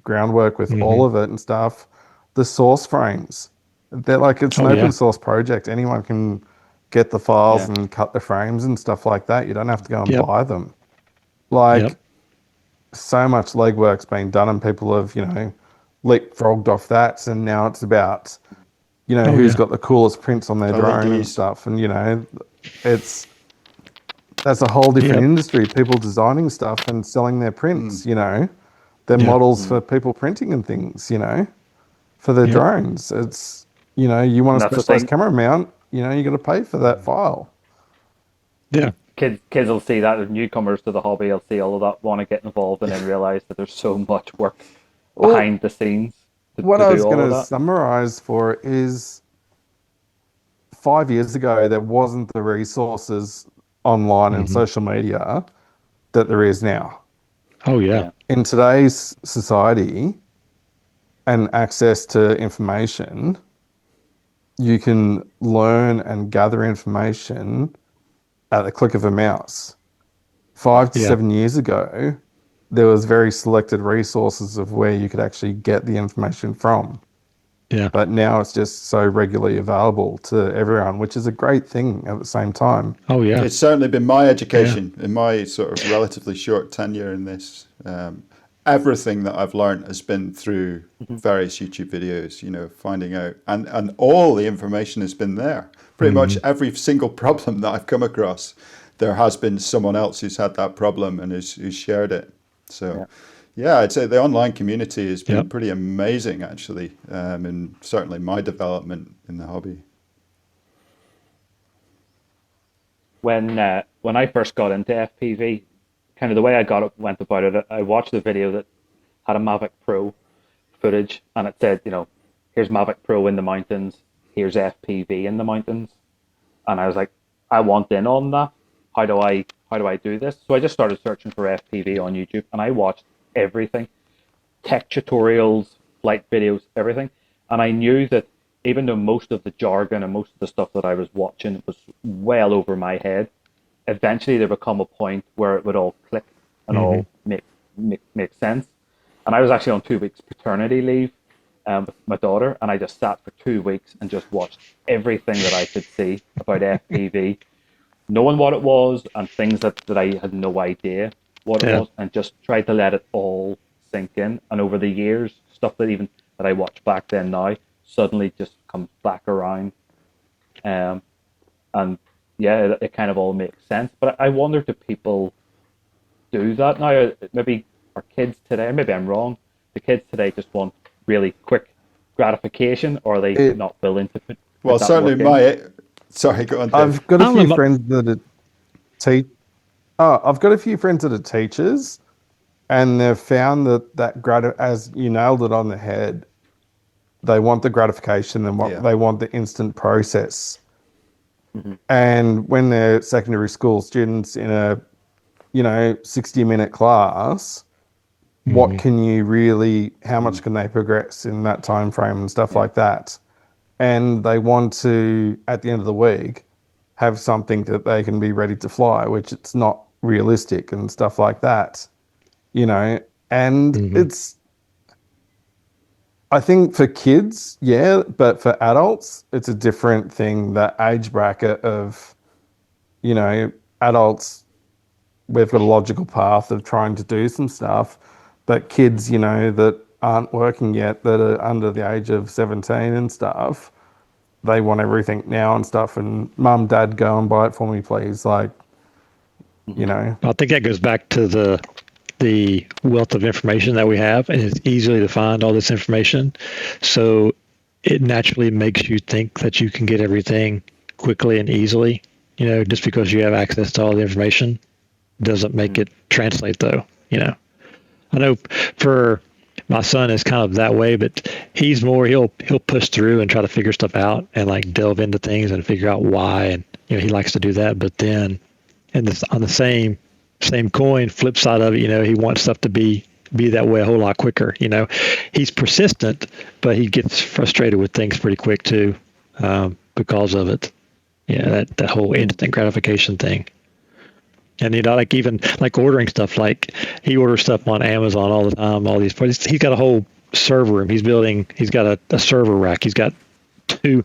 Speaker 4: groundwork with all of it and stuff. The source frames, they're like, it's an open source project. Anyone can get the files and cut the frames and stuff like that. You don't have to go and buy them. So much legwork's been done, and people have leapfrogged off that, and now it's about who's got the coolest prints on their drone and stuff, and that's a whole different industry. People designing stuff and selling their prints, they're models for people printing and things, for their drones. It's, you want a specialized camera mount, you got to pay for that file.
Speaker 3: Yeah.
Speaker 1: Kids will see that as newcomers to the hobby. They'll see all of that, want to get involved, and then realize that there's so much work behind the scenes.
Speaker 4: What I was going to summarize for is 5 years ago, there wasn't the resources online and social media that there is now.
Speaker 3: Oh, yeah.
Speaker 4: In today's society and access to information, you can learn and gather information at the click of a mouse. 5 to 7 years ago, there was very selected resources of where you could actually get the information from.
Speaker 3: Yeah.
Speaker 4: But now it's just so regularly available to everyone, which is a great thing at the same time.
Speaker 3: Oh, yeah.
Speaker 2: It's certainly been my education in my sort of relatively short tenure in this. Everything that I've learned has been through various YouTube videos, finding out. And all the information has been there. Pretty much every single problem that I've come across, there has been someone else who's had that problem and who's shared it. So, yeah, I'd say the online community has been pretty amazing, actually, and certainly my development in the hobby.
Speaker 1: When I first got into FPV, kind of the way went about it, I watched the video that had a Mavic Pro footage, and it said, here's Mavic Pro in the mountains, here's FPV in the mountains, and I was like, I want in on that. How do I do this? So I just started searching for FPV on YouTube, and I watched everything, tech tutorials, flight videos, everything, and I knew that even though most of the jargon and most of the stuff that I was watching was well over my head, eventually there would come a point where it would all click and all make sense. And I was actually on 2 weeks paternity leave with my daughter, and I just sat for 2 weeks and just watched everything that I could see about FPV, knowing what it was and things that I had no idea what it was, and just tried to let it all sink in. And over the years, stuff that I watched back then now suddenly just comes back around. And yeah, it kind of all makes sense. But I wonder, do people do that now? Maybe our kids today, maybe I'm wrong, the kids today just want really quick gratification, or are they not willing to put
Speaker 2: well,
Speaker 1: that
Speaker 2: certainly
Speaker 1: work in?
Speaker 2: Sorry, go on, Dave.
Speaker 4: I've got a few friends that are I've got a few friends that are teachers, and they've found that as you nailed it on the head, they want the gratification and they want the instant process. And when they're secondary school students in a 60-minute class, what can you really, how much can they progress in that time frame and stuff like that? And they want to, at the end of the week, have something that they can be ready to fly, which it's not realistic and stuff like that, and it's, I think for kids, but for adults, it's a different thing. That age bracket of, adults, we've got a logical path of trying to do some stuff, but kids, that aren't working yet, that are under the age of 17 and stuff, they want everything now and stuff. And mum, dad, go and buy it for me, please. Like,
Speaker 3: I think that goes back to the wealth of information that we have, and it's easily to find all this information. So it naturally makes you think that you can get everything quickly and easily. Just because you have access to all the information doesn't make it translate, though. I know for my son is kind of that way, but he's more, he'll push through and try to figure stuff out and like delve into things and figure out why. And, he likes to do that. But then on the same coin, flip side of it, he wants stuff to be that way a whole lot quicker. He's persistent, but he gets frustrated with things pretty quick too, because of it. That whole instant gratification thing. And like even like ordering stuff, like he orders stuff on Amazon all the time. All these places, he's got a whole server room. He's got a server rack. He's got two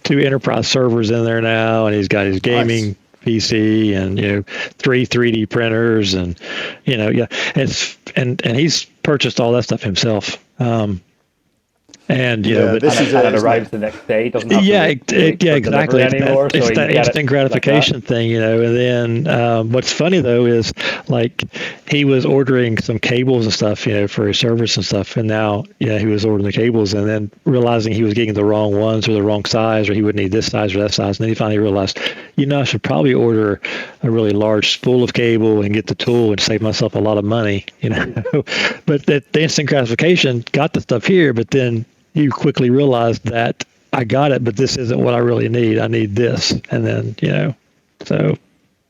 Speaker 3: enterprise servers in there now, and he's got his gaming PC and 3D printers and and he's purchased all that stuff himself. And but
Speaker 1: it arrives the next day. Doesn't have to
Speaker 3: exactly.
Speaker 1: Anymore,
Speaker 3: it's that instant gratification thing, And then what's funny though is like he was ordering some cables and stuff, for his servers and stuff, and now he was ordering the cables and then realizing he was getting the wrong ones or the wrong size, or he would need this size or that size, and then he finally realized, I should probably order a really large spool of cable and get the tool and save myself a lot of money, But the instant gratification got the stuff here, but then you quickly realize that I got it, but this isn't what I really need. I need this. And then, so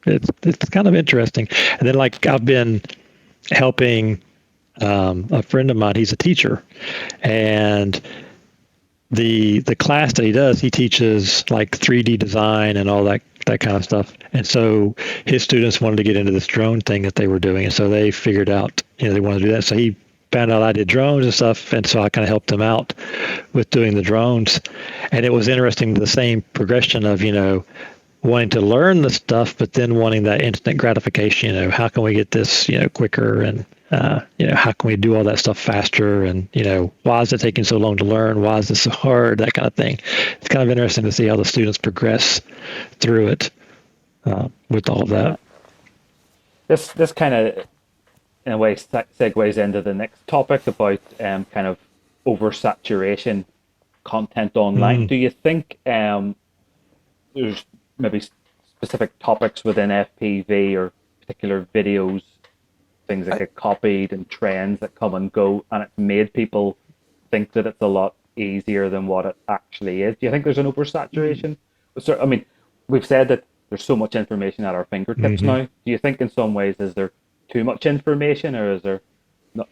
Speaker 3: it's kind of interesting. And then like I've been helping a friend of mine, he's a teacher, and the class that he does, he teaches like 3D design and all that kind of stuff. And so his students wanted to get into this drone thing that they were doing. And so they figured out, they wanted to do that. So he found out I did drones and stuff, and so I kind of helped them out with doing the drones. And it was interesting, the same progression of, wanting to learn the stuff, but then wanting that instant gratification, how can we get this, quicker, and, how can we do all that stuff faster, and, why is it taking so long to learn? Why is this so hard? That kind of thing. It's kind of interesting to see how the students progress through it with all of that.
Speaker 1: This kind of in a way segues into the next topic about kind of oversaturation content online.
Speaker 3: Mm.
Speaker 1: Do you think there's maybe specific topics within FPV or particular videos, things that
Speaker 4: I,
Speaker 1: get copied and trends that come and go, and it's made people think that it's a lot easier than what it actually is? Do you think there's an oversaturation? So, I mean, we've said that there's so much information at our fingertips
Speaker 3: Hmm.
Speaker 1: now. Do you think in some ways is there too much information, or is there not,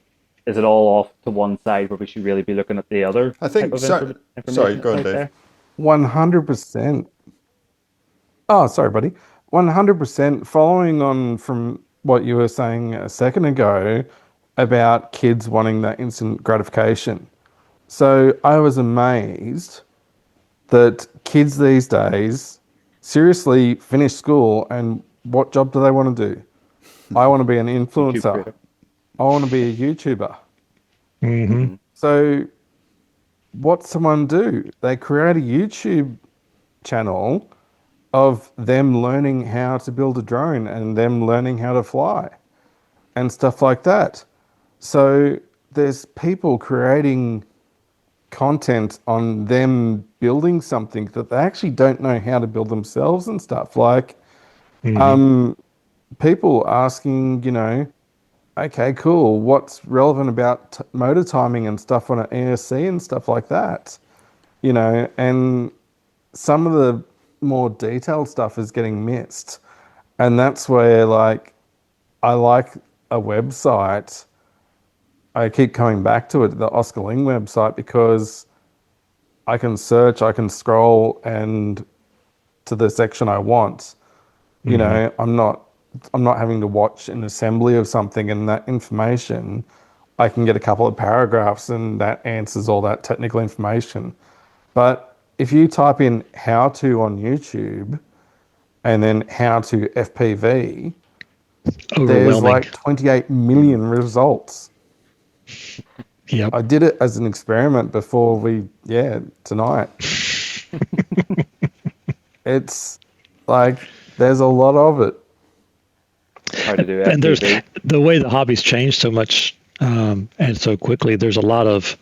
Speaker 1: is it all off to one side where we should really be looking at the other
Speaker 2: I
Speaker 1: type
Speaker 2: think
Speaker 1: of
Speaker 2: so. Sorry,
Speaker 1: information
Speaker 2: go
Speaker 1: that's
Speaker 2: on,
Speaker 1: out
Speaker 2: Dave.
Speaker 1: there?
Speaker 4: 100%. Oh, sorry, buddy. 100% following on from what you were saying a second ago about kids wanting that instant gratification. So I was amazed that kids these days seriously finish school and what job do they want to do? I want to be an
Speaker 1: YouTube
Speaker 4: influencer.
Speaker 1: creator.
Speaker 4: I want to be a YouTuber.
Speaker 3: Hmm.
Speaker 1: Mm-hmm.
Speaker 4: So what's someone do? They create a YouTube channel of them learning how to build a drone and them learning how to fly and stuff like that. So there's people creating content on them building something that they actually don't know how to build themselves and stuff. Like
Speaker 3: Hmm.
Speaker 4: people asking, okay, cool, what's relevant about motor timing and stuff on an ESC and stuff like that, and some of the more detailed stuff is getting missed. And that's where, like, I like a website. I keep coming back to it, the Oscar Ling website, because I can search, I can scroll and to the section I want.
Speaker 3: Hmm.
Speaker 4: I'm not having to watch an assembly of something and that information. I can get a couple of paragraphs and that answers all that technical information. But if you type in how to on YouTube and then how to FPV, there's
Speaker 3: Overwhelming.
Speaker 4: like 28 million results.
Speaker 3: Yep.
Speaker 4: I did it as an experiment before tonight. It's like there's a lot of it.
Speaker 1: How to do
Speaker 3: And there's
Speaker 1: FPV.
Speaker 3: the way the hobby's changed so much and so quickly. There's a lot of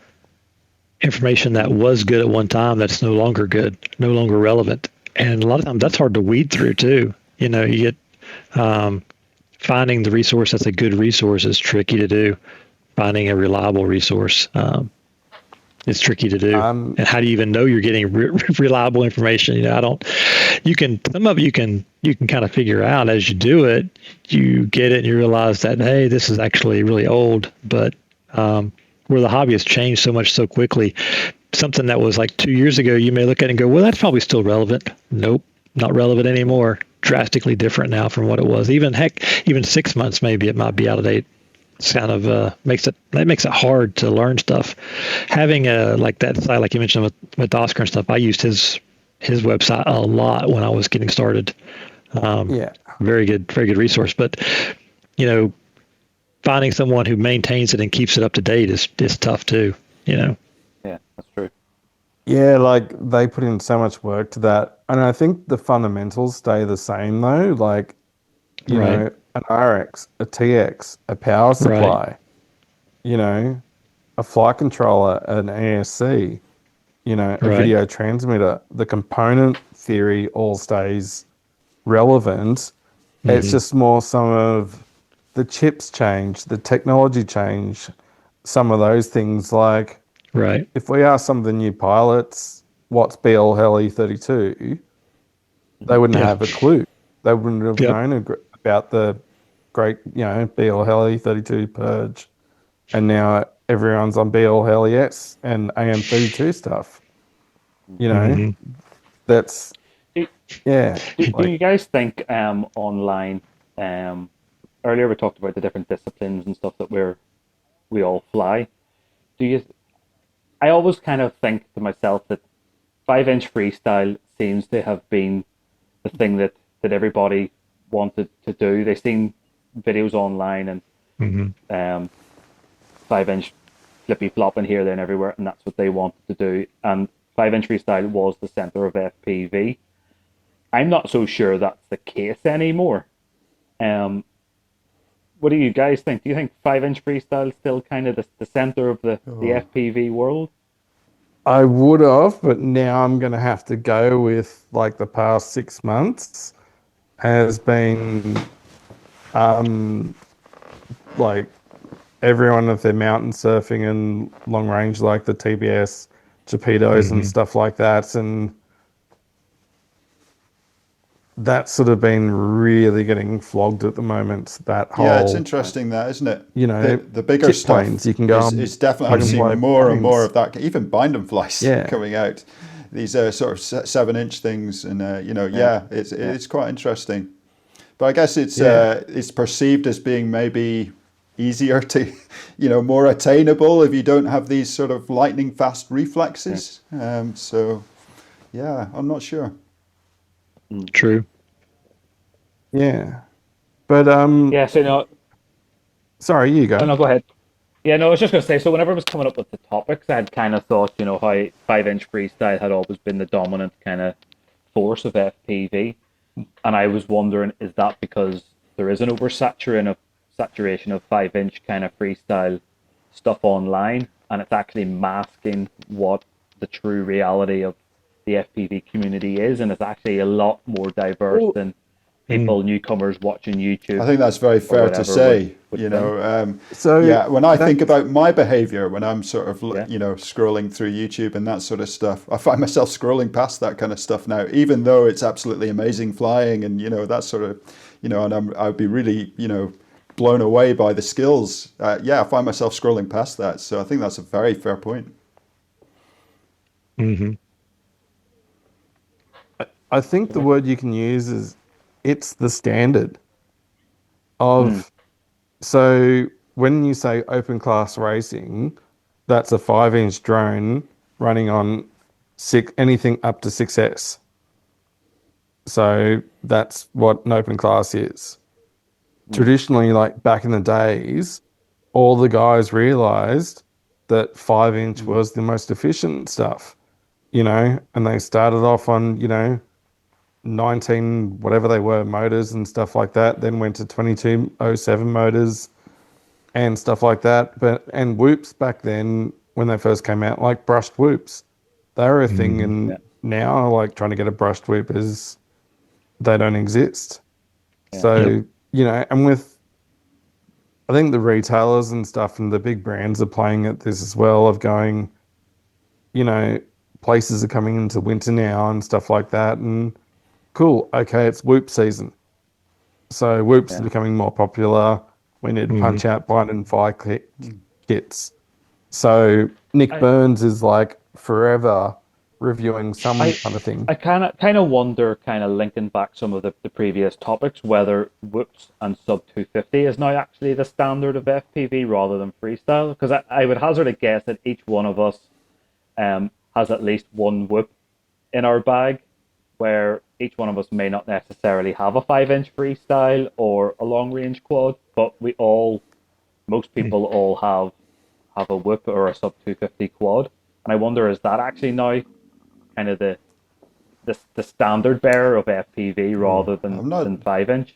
Speaker 3: information that was good at one time that's no longer good, no longer relevant, and a lot of times that's hard to weed through too. You get finding the resource that's a good resource is tricky to do. Finding a reliable resource is tricky to do.
Speaker 4: Um,
Speaker 3: And how do you even know you're getting reliable information? I don't. You can some of it you can kind of figure out as you do it. You get it and you realize that hey, this is actually really old, but where the hobby has changed so much so quickly, something that was like 2 years ago, you may look at it and go, well, that's probably still relevant. Nope, not relevant anymore. Drastically different now from what it was. Even 6 months, maybe it might be out of date. It's kind of makes it hard to learn stuff. Having a like that site, like you mentioned with Oscar and stuff, I used his website a lot when I was getting started. Um,
Speaker 4: yeah.
Speaker 3: very good resource. But you know, finding someone who maintains it and keeps it up to date is tough too. You know.
Speaker 1: Yeah, that's true.
Speaker 4: Yeah, like they put in so much work to that. And I think the fundamentals stay the same though. Like,
Speaker 3: Right.
Speaker 4: an RX, a TX, a power
Speaker 3: Right.
Speaker 4: supply, you know, a flight controller, an ASC, a
Speaker 3: Right.
Speaker 4: video transmitter. The component theory all stays relevant. It's
Speaker 3: Hmm.
Speaker 4: just more some of the chips change, the technology change, some of those things. Like
Speaker 3: Right.
Speaker 4: if we ask some of the new pilots what's BL 32, they wouldn't
Speaker 3: Yeah.
Speaker 4: have a clue. They wouldn't have
Speaker 3: Yep.
Speaker 4: known about the great, BL 32 purge. And now everyone's on BL S and AM 32 stuff. You know,
Speaker 3: Hmm.
Speaker 4: that's,
Speaker 1: Do,
Speaker 4: yeah,
Speaker 1: do
Speaker 4: like,
Speaker 1: you guys think online? Um, Earlier we talked about the different disciplines and stuff that we all fly. Do you? I always kind of think to myself that 5 inch freestyle seems to have been the thing that everybody wanted to do. They've seen videos online and
Speaker 3: Hmm.
Speaker 1: um, 5 inch flippy flopping here, there, and everywhere, and that's what they wanted to do. And 5 inch freestyle was the center of FPV. I'm not so sure that's the case anymore. Um, what do you guys think? Do you think 5-inch freestyle is still kind of the center of the
Speaker 2: Oh,
Speaker 1: FPV world?
Speaker 4: I would have, but now I'm going to have to go with like the past 6 months has been like everyone with their mountain surfing and long range, like the TBS, torpedoes and
Speaker 3: Hmm.
Speaker 4: stuff like that. And that's sort of been really getting flogged at the moment. That
Speaker 2: yeah, it's
Speaker 4: whole,
Speaker 2: interesting that, isn't it?
Speaker 4: you
Speaker 2: The
Speaker 4: know,
Speaker 2: the bigger
Speaker 4: kit
Speaker 2: stuff
Speaker 4: planes, you can go on
Speaker 2: is definitely,
Speaker 4: plug
Speaker 2: I'm
Speaker 4: and
Speaker 2: seeing
Speaker 4: play
Speaker 2: more and more
Speaker 4: planes.
Speaker 2: of that. Even bind and flies
Speaker 4: Yeah.
Speaker 2: coming out. These sort of 7-inch things, and
Speaker 1: Yeah,
Speaker 2: yeah, it's
Speaker 1: yeah,
Speaker 2: it's quite interesting. But I guess
Speaker 4: Yeah.
Speaker 2: it's perceived as being maybe easier to, more attainable if you don't have these sort of lightning fast
Speaker 1: yeah.
Speaker 2: reflexes. So yeah, I'm not sure.
Speaker 1: Mm.
Speaker 3: True.
Speaker 4: Yeah. But
Speaker 1: Yeah, so
Speaker 4: sorry, you
Speaker 1: oh
Speaker 4: go.
Speaker 1: no, go ahead. Yeah, no, I was just gonna say. So whenever I was coming up with the topics, I had kind of thought, how 5-inch freestyle had always been the dominant kind of force of FPV, and I was wondering, is that because there is an saturation of 5-inch kind of freestyle stuff online, and it's actually masking what the true reality of the FPV community is, and it's actually a lot more diverse
Speaker 4: Well,
Speaker 1: than
Speaker 3: Mm.
Speaker 1: people, newcomers watching
Speaker 2: I
Speaker 1: YouTube
Speaker 2: think that's very
Speaker 1: or
Speaker 2: fair to
Speaker 1: whatever would
Speaker 2: say.
Speaker 1: would think.
Speaker 4: so
Speaker 2: Yeah, when I think
Speaker 4: that's
Speaker 2: about my behavior when I'm sort of,
Speaker 1: Yeah,
Speaker 2: scrolling through YouTube and that sort of stuff, I find myself scrolling past that kind of stuff now, even though it's absolutely amazing flying and, that sort of, and I'd be really, blown away by the skills. Yeah, I find myself scrolling past that. So I think that's a very fair point.
Speaker 3: Hmm.
Speaker 4: I think the
Speaker 1: yeah.
Speaker 4: word you can use is it's the standard
Speaker 1: Mm,
Speaker 4: of so when you say open class racing, that's a 5-inch drone running on six anything up to 6S. So that's what an open class is.
Speaker 1: mm,
Speaker 4: Traditionally, like back in the days, all the guys realized that 5-inch
Speaker 1: mm,
Speaker 4: was the most efficient stuff, and they started off on, 19 whatever they were motors and stuff like that, then went to 2207 motors and stuff like that. And whoops back then when they first came out, like brushed whoops, they were a thing.
Speaker 3: Hmm.
Speaker 1: yeah,
Speaker 4: And now, like trying to get a brushed whoop is they don't exist.
Speaker 1: yeah,
Speaker 3: Yep.
Speaker 4: So, and with I think the retailers and stuff and the big brands are playing at this as well of going, you know, places are coming into winter now and stuff like that. And cool, okay, it's whoop season. So whoops are
Speaker 1: yeah.
Speaker 4: becoming more popular. We need to
Speaker 3: Hmm.
Speaker 4: punch out bind and fire kits. So Nick
Speaker 1: I
Speaker 4: Burns is like forever reviewing some
Speaker 1: I
Speaker 4: kind of thing.
Speaker 1: I kind of wonder, kind of linking back some of the previous topics, whether whoops and sub 250 is now actually the standard of FPV rather than freestyle. Because I would hazard a guess that each one of us has at least one whoop in our bag, where each one of us may not necessarily have a 5-inch freestyle or a long range quad, but most people all have a whoop or a sub 250 quad. And I wonder, is that actually now kind of the standard bearer of FPV
Speaker 2: Oh,
Speaker 1: rather
Speaker 2: I'm not.
Speaker 1: than 5-inch?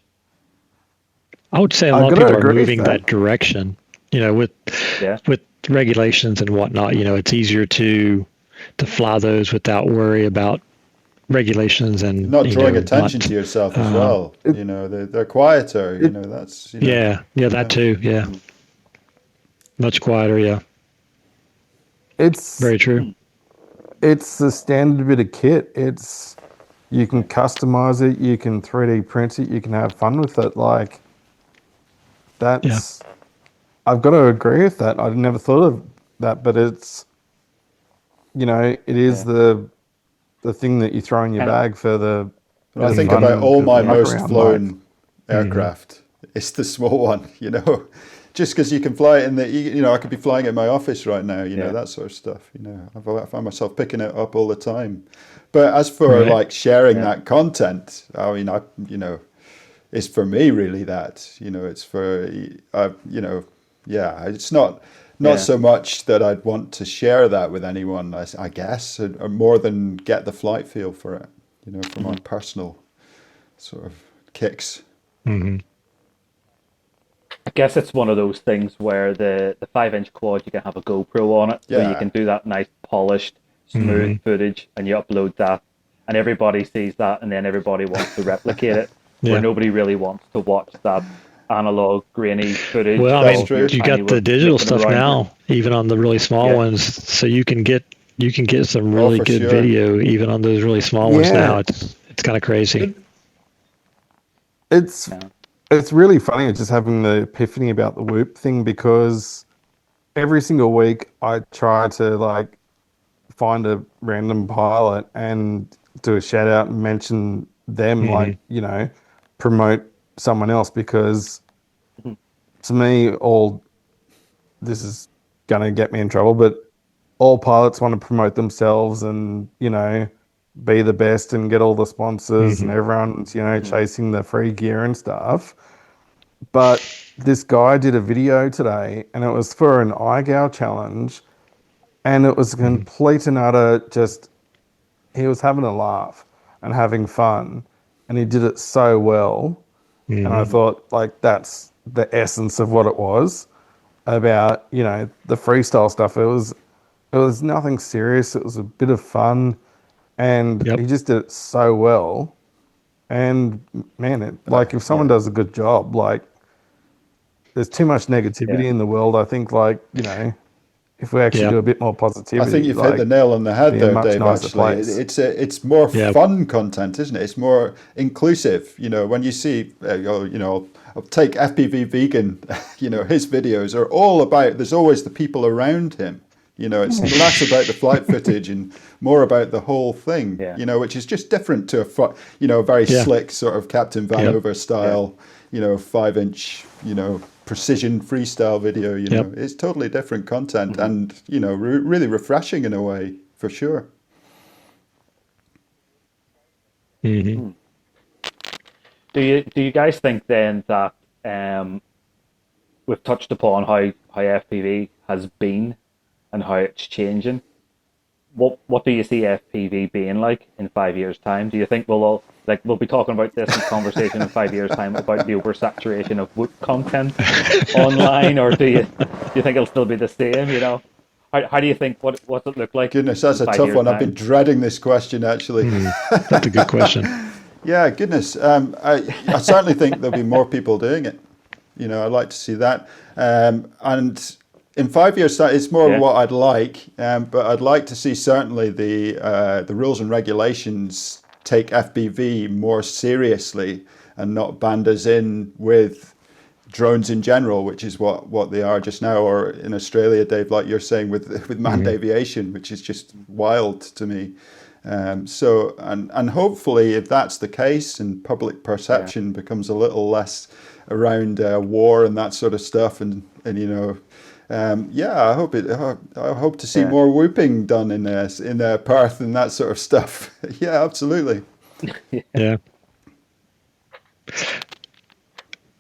Speaker 3: I would say a
Speaker 4: I've
Speaker 3: lot of
Speaker 4: got to
Speaker 3: people are
Speaker 4: agree with
Speaker 3: moving
Speaker 4: that.
Speaker 3: that direction. You know, with
Speaker 1: Yeah,
Speaker 3: with regulations and whatnot. You know, it's easier to fly those without worry about regulations and
Speaker 2: Not drawing attention
Speaker 3: not.
Speaker 2: to yourself as
Speaker 3: Um,
Speaker 2: well.
Speaker 4: It,
Speaker 2: They're quieter.
Speaker 4: it,
Speaker 2: That's
Speaker 3: yeah, that
Speaker 2: yeah.
Speaker 3: too. Yeah,
Speaker 1: mm,
Speaker 3: much quieter. Yeah,
Speaker 4: it's
Speaker 3: very true.
Speaker 4: it's the standard bit of kit. It's you can
Speaker 1: yeah,
Speaker 4: customize it, you can 3D print it, you can have fun with it. Like
Speaker 3: Yeah.
Speaker 4: that's I've got to agree with that. I'd never thought of that, but it is
Speaker 1: yeah.
Speaker 4: the thing that you throw in your
Speaker 1: Kind of,
Speaker 4: bag for the
Speaker 2: When
Speaker 4: for
Speaker 2: I
Speaker 4: the
Speaker 2: think
Speaker 4: fun
Speaker 2: about
Speaker 4: and
Speaker 2: all
Speaker 4: for the
Speaker 2: my
Speaker 1: yeah,
Speaker 4: fuck
Speaker 2: most
Speaker 4: around. Like
Speaker 2: flown
Speaker 3: Hmm.
Speaker 2: aircraft, it's the small one. Just because you can fly it in I could be flying it in my office right now.
Speaker 1: yeah,
Speaker 2: That sort of stuff. I find myself picking it up all the time. But as for
Speaker 3: Right.
Speaker 2: like sharing
Speaker 1: yeah,
Speaker 2: that content, I mean, it's for me really that it's for yeah, it's not
Speaker 1: yeah.
Speaker 2: so much that I'd want to share that with anyone, I guess, or more than get the flight feel for it, for my
Speaker 1: Mhm.
Speaker 2: personal sort of kicks.
Speaker 3: Hmm.
Speaker 1: I guess it's one of those things where the 5-inch quad, you can have a GoPro on it, so you
Speaker 2: Yeah.
Speaker 1: can do that nice polished, smooth footage, and you upload that, and everybody sees that, and then everybody wants to replicate it, where
Speaker 3: Yeah.
Speaker 1: nobody really wants to watch that analog grainy footage
Speaker 3: Well, I
Speaker 2: That's
Speaker 3: mean,
Speaker 1: of your
Speaker 2: true.
Speaker 3: you
Speaker 1: tiny
Speaker 3: got the
Speaker 1: whoop
Speaker 3: digital
Speaker 1: flipping
Speaker 3: stuff
Speaker 1: around.
Speaker 3: now, even on the really small
Speaker 1: Yeah,
Speaker 3: ones, so you can get some
Speaker 2: Oh,
Speaker 3: really
Speaker 2: for
Speaker 3: good
Speaker 2: sure.
Speaker 3: video even on those really small ones now.
Speaker 4: Yeah,
Speaker 3: It's kind of crazy.
Speaker 4: it's
Speaker 1: yeah,
Speaker 4: it's really funny just having the epiphany about the Whoop thing because every single week I try to like find a random pilot and do a shout out and mention them, like, you know, promote someone else because to me, all this is going to get me in trouble, but all pilots want to promote themselves and, you know, be the best and get all the sponsors and everyone's, you know, chasing the free gear and stuff. But this guy did a video today and it was for an iGal challenge and it was complete and utter just he was having a laugh and having fun and he did it so well. And I thought like that's the essence of what it was about, you know, the freestyle stuff. It was nothing serious. It was a bit of fun and
Speaker 3: Yep.
Speaker 4: he just did it so well. And man, like if someone
Speaker 2: Yeah.
Speaker 4: does a good job, like there's too much
Speaker 1: yeah,
Speaker 4: negativity in the world. I think like, you know, if we actually
Speaker 3: Yeah.
Speaker 4: do a bit more
Speaker 2: I think
Speaker 4: positivity,
Speaker 2: you've hit the
Speaker 4: like
Speaker 2: nail on the head
Speaker 4: be a
Speaker 2: there,
Speaker 4: much
Speaker 2: Dave.
Speaker 4: nicer
Speaker 2: Actually,
Speaker 4: place.
Speaker 2: it's more
Speaker 3: Yeah.
Speaker 2: fun content, isn't it? It's more inclusive. You know, when you see, I'll take FPV Vegan. You know, his videos are all about. There's always the people around him. You know, it's less about the flight footage and more about the whole thing.
Speaker 1: yeah,
Speaker 2: You know, which is just different to a very
Speaker 3: Yeah.
Speaker 2: slick sort of Captain
Speaker 3: Yep.
Speaker 2: Vanover style. 5-inch. Precision freestyle video.
Speaker 3: Yep.
Speaker 2: It's totally different content and really refreshing in a way, for sure.
Speaker 1: Do you guys think then that we've touched upon how FPV has been and how it's changing? What do you see FPV being like in 5 years' time? Do you think we'll be talking about this in conversation in 5 years' time about the oversaturation of whoop content online, or do you think it'll still be the same? How do you think what's it look like
Speaker 2: Goodness, that's
Speaker 1: in
Speaker 2: a
Speaker 1: five
Speaker 2: tough
Speaker 1: years'
Speaker 2: one. I've been
Speaker 1: time?
Speaker 2: dreading this question actually.
Speaker 3: That's a good question.
Speaker 2: Yeah, goodness. I certainly think there'll be more people doing it. I'd like to see that. And in 5 years' time, it's more
Speaker 1: Yeah,
Speaker 2: what I'd like, but I'd like to see certainly the rules and regulations take FPV more seriously and not band us in with drones in general, which is what they are just now, or in Australia, Dave, like you're saying with manned aviation, which is just wild to me. And hopefully, if that's the case, and public
Speaker 1: yeah,
Speaker 2: perception becomes a little less around war and that sort of stuff, yeah, I hope to see
Speaker 1: yeah.
Speaker 2: more whooping done in Perth and that sort of stuff. Yeah, absolutely.
Speaker 3: Yeah.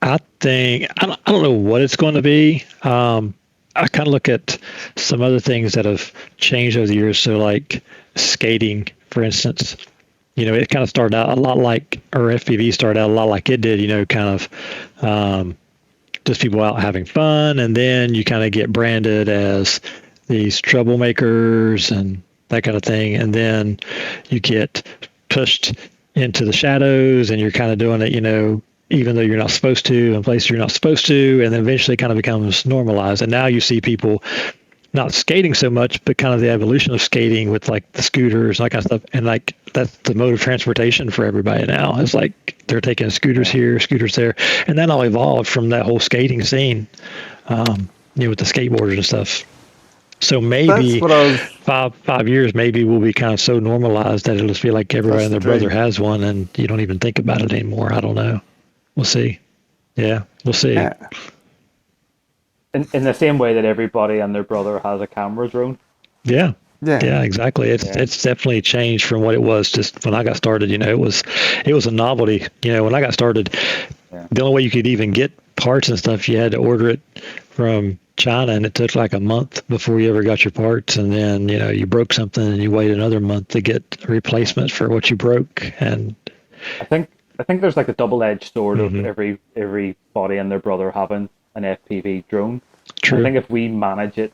Speaker 3: I don't know what it's going to be. I kind of look at some other things that have changed over the years. So like skating, for instance, it kind of started out a lot like, or FPV started out a lot like it did, kind of just people out having fun. And then you kind of get branded as these troublemakers and that kind of thing. And then you get pushed into the shadows and you're kind of doing it, even though you're not supposed to, in places you're not supposed to, and then eventually kind of becomes normalized. And now you see people not skating so much, but kind of the evolution of skating with like the scooters and that kind of stuff. And like that's the mode of transportation for everybody now. It's like they're taking scooters here, scooters there, and that all evolved from that whole skating scene, with the skateboarders and stuff. So
Speaker 4: That's
Speaker 3: maybe
Speaker 4: what I was.
Speaker 3: 5 years, maybe we'll be kind of so normalized that it'll just feel like everybody
Speaker 2: That's
Speaker 3: and
Speaker 2: the
Speaker 3: their brother
Speaker 2: dream.
Speaker 3: has one, and you don't even think about it anymore. I don't know. We'll see. Yeah, we'll see.
Speaker 4: Yeah,
Speaker 1: In the same way that everybody and their brother has a camera drone.
Speaker 3: Yeah.
Speaker 4: yeah.
Speaker 3: Yeah, exactly.
Speaker 1: Yeah,
Speaker 3: It's definitely changed from what it was just when I got started. It was a novelty. When I got started,
Speaker 1: yeah.
Speaker 3: the only way you could even get parts and stuff, you had to order it from China, and it took like a month before you ever got your parts. And then you broke something, and you wait another month to get a replacement for what you broke. And
Speaker 1: I think there's like a double-edged sword of
Speaker 3: mhm.
Speaker 1: everybody and their brother having an FPV drone.
Speaker 3: True.
Speaker 1: I think if we manage it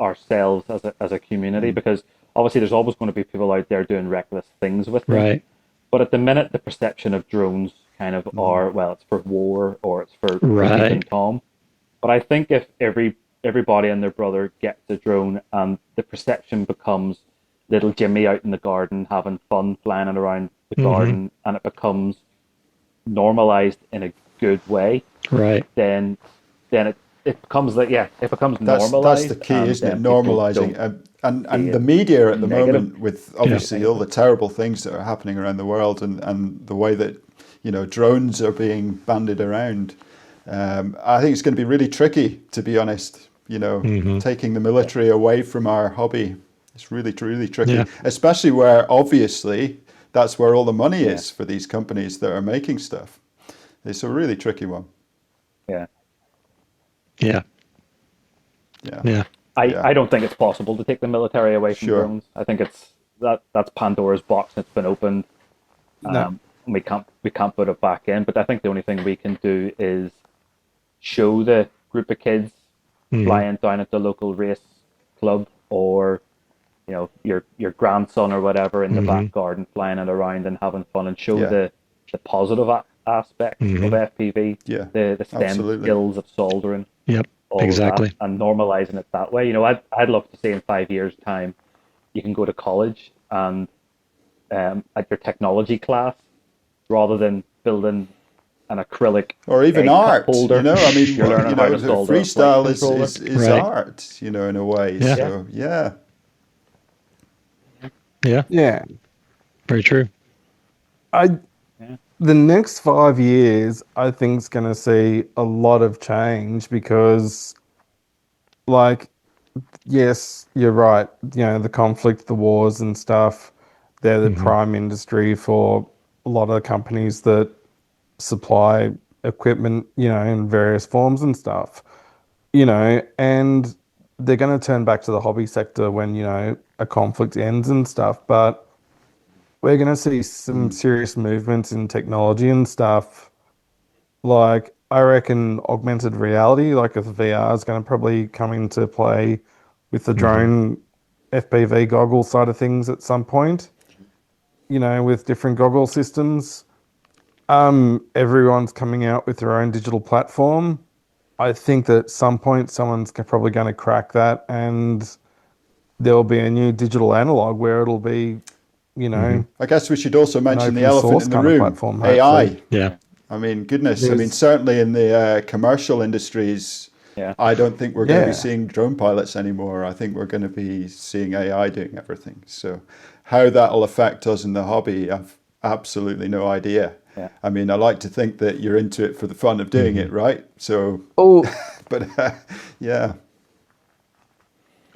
Speaker 1: ourselves as a community, because obviously there's always going to be people out there doing reckless things with them.
Speaker 3: Right.
Speaker 1: But at the minute, the perception of drones kind of are, well, it's for war or it's for keeping
Speaker 3: Right.
Speaker 1: calm. But I think if everybody and their brother gets a drone, and the perception becomes little Jimmy out in the garden having fun flying around the garden, and it becomes normalized in a good way,
Speaker 3: Right.
Speaker 1: then it becomes like, yeah, it becomes
Speaker 2: That's
Speaker 1: normalized.
Speaker 2: the key,
Speaker 1: and
Speaker 2: isn't it?
Speaker 1: then people
Speaker 2: Normalizing,
Speaker 1: don't
Speaker 2: and
Speaker 1: see
Speaker 2: the
Speaker 1: it
Speaker 2: media at the
Speaker 1: negative.
Speaker 2: moment, with obviously all the terrible things that are happening around the world, and the way that drones are being bandied around. I think it's going to be really tricky, to be honest. Taking the military away from our hobby, it's really, really tricky,
Speaker 3: Yeah.
Speaker 2: especially where obviously that's where all the money is for these companies that are making stuff. It's a really tricky one.
Speaker 1: Yeah.
Speaker 3: Yeah.
Speaker 2: Yeah.
Speaker 3: Yeah.
Speaker 1: I don't think it's possible to take the military away from
Speaker 2: Sure.
Speaker 1: drones. I think that's Pandora's box. It's been opened.
Speaker 4: No.
Speaker 1: And we can't put it back in. But I think the only thing we can do is show the group of kids flying down at the local race club, or your grandson or whatever in the back garden flying it around and having fun, and show the positive aspect of FPV,
Speaker 2: Yeah,
Speaker 1: the STEM
Speaker 2: absolutely.
Speaker 1: skills of soldering,
Speaker 3: Yep.
Speaker 1: all
Speaker 3: Exactly.
Speaker 1: of that, and normalizing it that way. I'd love to see in 5 years' time, you can go to college and at your technology class, rather than building an acrylic
Speaker 2: or even
Speaker 1: egg cup
Speaker 2: art.
Speaker 1: holder,
Speaker 2: I mean,
Speaker 1: you're learning how to
Speaker 2: the
Speaker 1: solder a flight
Speaker 2: freestyle
Speaker 1: controller.
Speaker 2: is
Speaker 3: Right.
Speaker 2: art, in a way.
Speaker 3: Yeah.
Speaker 2: So yeah.
Speaker 3: Yeah.
Speaker 4: Yeah.
Speaker 3: Very true.
Speaker 4: The next 5 years, I think, is going to see a lot of change because, like, yes, you're right. The conflict, the wars and stuff, they're the prime industry for a lot of the companies that supply equipment, in various forms and stuff, and they're going to turn back to the hobby sector when, a conflict ends and stuff. But we're going to see some serious movements in technology and stuff. Like, I reckon augmented reality, like with VR, is going to probably come into play with the drone FPV goggle side of things at some point, with different goggle systems. Everyone's coming out with their own digital platform. I think that at some point someone's probably going to crack that, and there'll be a new digital analog where it'll be,
Speaker 2: I guess we should also mention the
Speaker 4: open
Speaker 2: elephant
Speaker 4: source
Speaker 2: in the
Speaker 4: kind of
Speaker 2: room,
Speaker 4: platform,
Speaker 2: AI.
Speaker 4: hopefully.
Speaker 3: Yeah.
Speaker 2: I mean, goodness. I
Speaker 4: There's-
Speaker 2: mean, certainly in the commercial industries,
Speaker 1: Yeah.
Speaker 2: I don't think we're going to be
Speaker 4: Yeah.
Speaker 2: seeing drone pilots anymore. I think we're going to be seeing AI doing everything. So how that'll affect us in the hobby, I've absolutely no idea.
Speaker 1: Yeah.
Speaker 2: I mean, I like to think that you're into it for the fun of doing it, right? So,
Speaker 4: Oh,
Speaker 2: but yeah.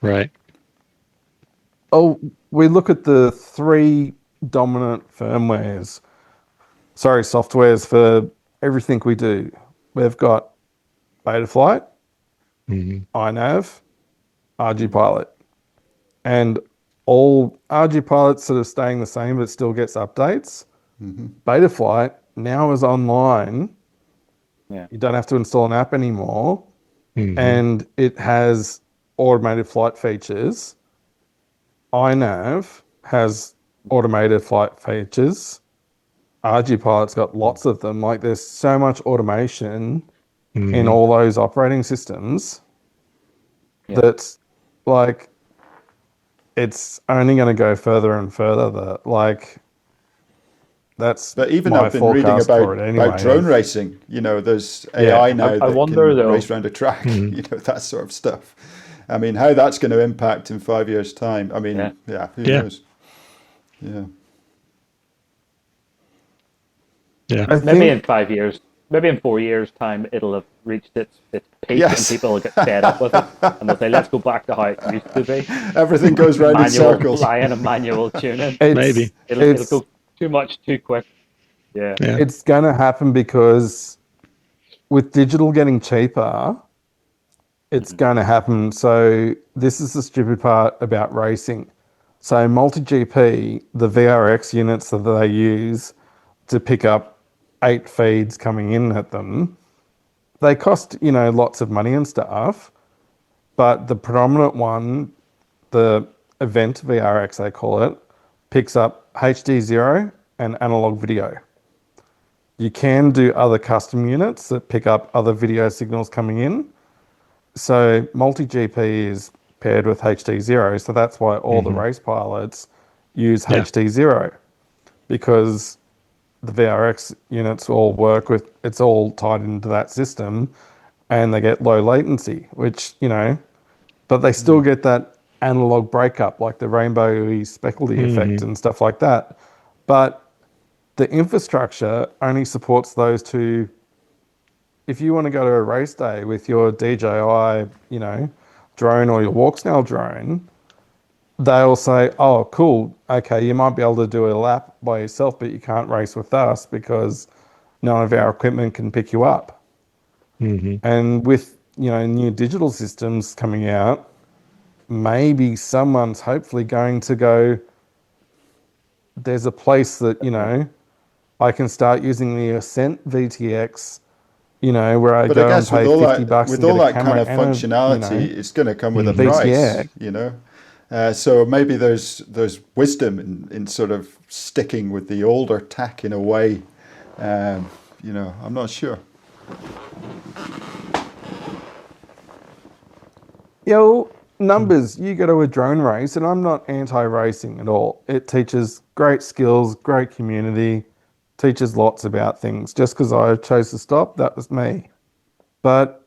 Speaker 3: Right.
Speaker 4: we look at the three dominant softwares for everything we do. We've got Betaflight, iNav, RGPilot, and all RGPilot's sort of staying the same, but still gets updates. Betaflight now is online.
Speaker 1: Yeah.
Speaker 4: You don't have to install an app anymore, and it has automated flight features. iNav has automated flight features. RGPilot's got lots of them. Like, there's so much automation in all those operating systems that's, like, it's only going to go further and further. That's
Speaker 2: But even
Speaker 4: my
Speaker 2: I've been reading
Speaker 4: forecast for
Speaker 2: about,
Speaker 4: it anyway.
Speaker 2: drone racing. There's AI now
Speaker 1: I
Speaker 2: that
Speaker 1: wonder,
Speaker 2: can
Speaker 1: though-
Speaker 2: race around a track, that sort of stuff. I mean, how that's going to impact in 5 years' time. I mean, who knows? Yeah.
Speaker 3: Yeah.
Speaker 4: I
Speaker 1: Maybe
Speaker 4: think
Speaker 1: in 5 years, maybe in 4 years' time, it'll have reached its peak,
Speaker 2: Yes.
Speaker 1: and people will get fed up with it, and they'll say, "Let's go back to how it used to be."
Speaker 2: Everything goes round in
Speaker 1: Manual
Speaker 2: circles.
Speaker 1: flying and manual tuning.
Speaker 3: Maybe.
Speaker 1: It'll go too much too quick. Yeah.
Speaker 3: Yeah.
Speaker 4: it's going to happen because with digital getting cheaper, it's going to happen. So this is the stupid part about racing. So multi-GP, the VRX units that they use to pick up 8 feeds coming in at them, they cost, lots of money and stuff, but the predominant one, the event VRX they call it, picks up HD0 and analog video. You can do other custom units that pick up other video signals coming in. So multi-GP is paired with HD0, so that's why all the race pilots use HD0, because the VRX units all work with, it's all tied into that system, and they get low latency, which, but they still get that analog breakup, like the rainbowy speckledy effect and stuff like that. But the infrastructure only supports those two. If you want to go to a race day with your DJI, drone or your walk snail drone, they'll say, oh, cool, okay, you might be able to do a lap by yourself, but you can't race with us because none of our equipment can pick you up. And with, new digital systems coming out, maybe someone's hopefully going to go, there's a place that, I can start using the Ascent VTX, where I go and pay $50
Speaker 2: with all that kind of functionality, it's going to come with a price, so maybe there's wisdom in sort of sticking with the older tech in a way. I'm not sure. Numbers. You go to a drone race, and I'm not anti-racing at all. It teaches great skills, great community, teaches lots about things. Just because I chose to stop, that was me. But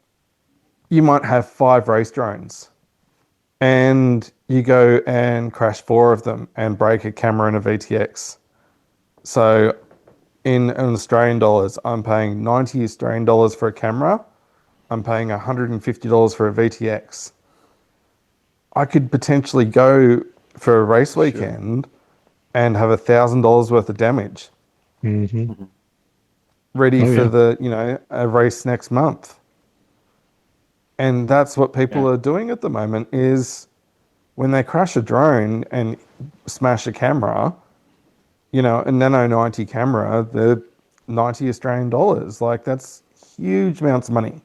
Speaker 2: you might have 5 race drones, and you go and crash 4 of them and break a camera and a VTX. So in Australian dollars, I'm paying 90 Australian dollars for a camera. I'm paying $150 for a VTX. I could potentially go for a race weekend and have $1,000 worth of damage. Ready for a race next month. And that's what people are doing at the moment, is when they crash a drone and smash a camera, a Nano 90 camera, they're 90 Australian dollars. Like, that's huge amounts of money.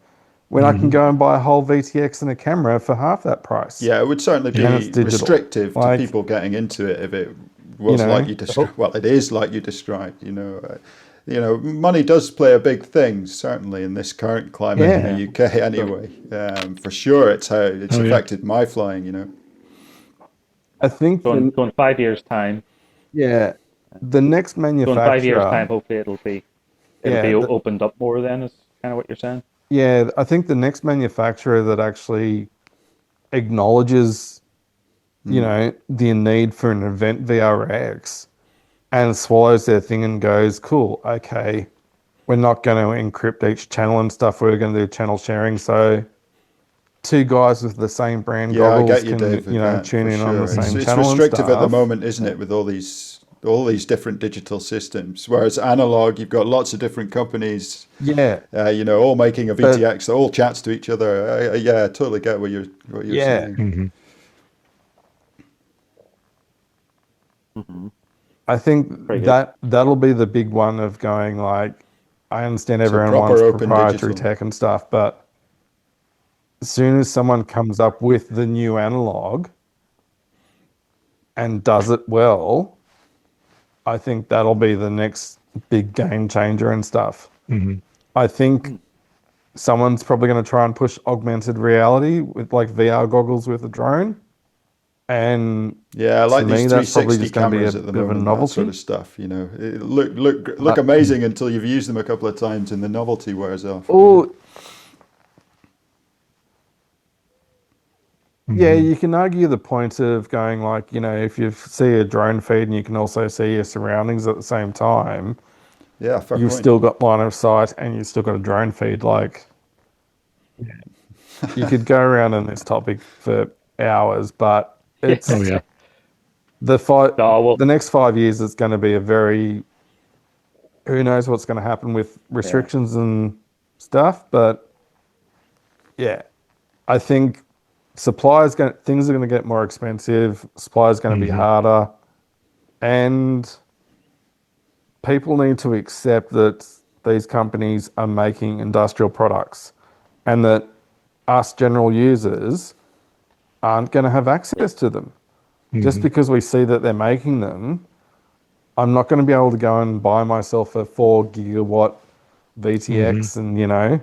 Speaker 2: When I can go and buy a whole VTX and a camera for half that price. Yeah, it would certainly be restrictive to people getting into it if it was like you described. Well, it is like you described. Money does play a big thing, certainly in this current climate in the UK. Anyway, for sure, it's how it's affected my flying. I think
Speaker 1: so in 5 years' time.
Speaker 4: Yeah, the next manufacturer.
Speaker 1: So in 5 years' time, hopefully it'll be opened up more. Then is kind of what you're saying.
Speaker 4: Yeah, I think the next manufacturer that actually acknowledges, the need for an event VRX and swallows their thing and goes, cool, okay, we're not going to encrypt each channel and stuff. We're going to do channel sharing. So 2 guys with the same brand goggles can, tune in on the same channel. It's restrictive at the moment, isn't it, with all these different digital systems, whereas analog, you've got lots of different companies, all making a VTX that all chats to each other. I totally get what you're saying. I think that'll be the big one of going, like, I understand everyone wants proprietary tech and stuff, but as soon as someone comes up with the new analog and does it well, I think that'll be the next big game changer and stuff. I think someone's probably going to try and push augmented reality with like VR goggles with a drone. And
Speaker 2: I like these 360 cameras at the moment, that sort of stuff. It look amazing until you've used them a couple of times and the novelty wears off. Yeah, you can argue the point of going, like, if you see a drone feed and you can also see your surroundings at the same time, you've still got line of sight and you've still got a drone feed. Like, you could go around on this topic for hours, but it's the next 5 years it's going to be a very, who knows what's going to happen with restrictions and stuff, but I think things are going to get more expensive. Supply is going to be harder, and people need to accept that these companies are making industrial products.
Speaker 4: and that us general users aren't going to have access to them. Just because we see that they're making them, I'm not going to be able to go and buy myself a 4 gigawatt VTX and, you know,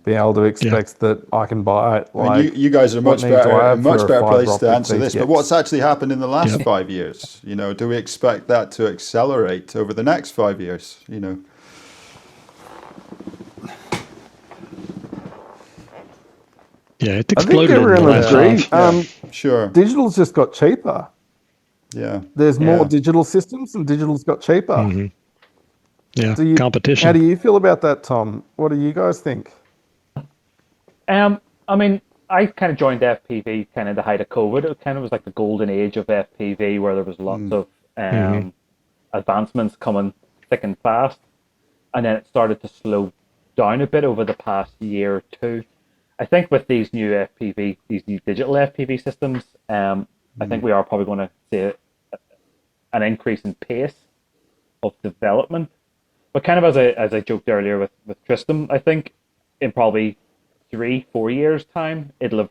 Speaker 4: be able to expect that I can buy it.
Speaker 2: I mean, you guys are
Speaker 4: what
Speaker 2: much
Speaker 4: needs do I
Speaker 2: better,
Speaker 4: have for
Speaker 2: much
Speaker 4: a
Speaker 2: better
Speaker 4: fibre
Speaker 2: place to
Speaker 4: optic
Speaker 2: answer this. But
Speaker 4: VTX?
Speaker 2: what's actually happened in the last 5 years? You know, do we expect that to accelerate over the next 5 years? You know,
Speaker 3: Yeah, it's
Speaker 4: I think
Speaker 3: exploded in the
Speaker 4: everyone would
Speaker 3: last
Speaker 4: agree.
Speaker 3: five.
Speaker 2: sure.
Speaker 4: Digital's just got cheaper.
Speaker 2: Yeah.
Speaker 4: There's more digital systems and digital's got cheaper.
Speaker 3: Yeah,
Speaker 4: How
Speaker 3: competition.
Speaker 4: do you feel about that, Tom? What do you guys think?
Speaker 1: I mean, I kind of joined FPV kind of the height of COVID. It kind of was like the golden age of FPV, where there was lots of advancements coming thick and fast, and then it started to slow down a bit over the past year or two. I think with these new FPV, these new digital FPV systems, I think we are probably going to see an increase in pace of development. But kind of as I joked earlier with Tristan, I think in probably 3-4 years time it'll have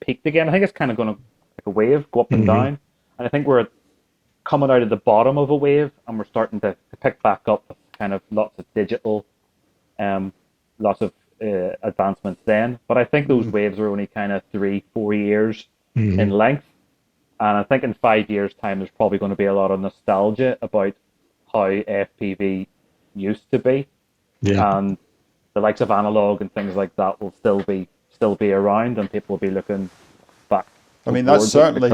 Speaker 1: peaked again. I think it's kind of going to like a wave go up and down, and I think we're coming out of the bottom of a wave and we're starting to pick back up with kind of lots of digital, lots of advancements then. But I think those waves are only kind of 3-4 years in length, and I think in 5 years time there's probably going to be a lot of nostalgia about how FPV used to be, and the likes of analog and things like that will still be around, and people will be looking back.
Speaker 2: I mean, that's certainly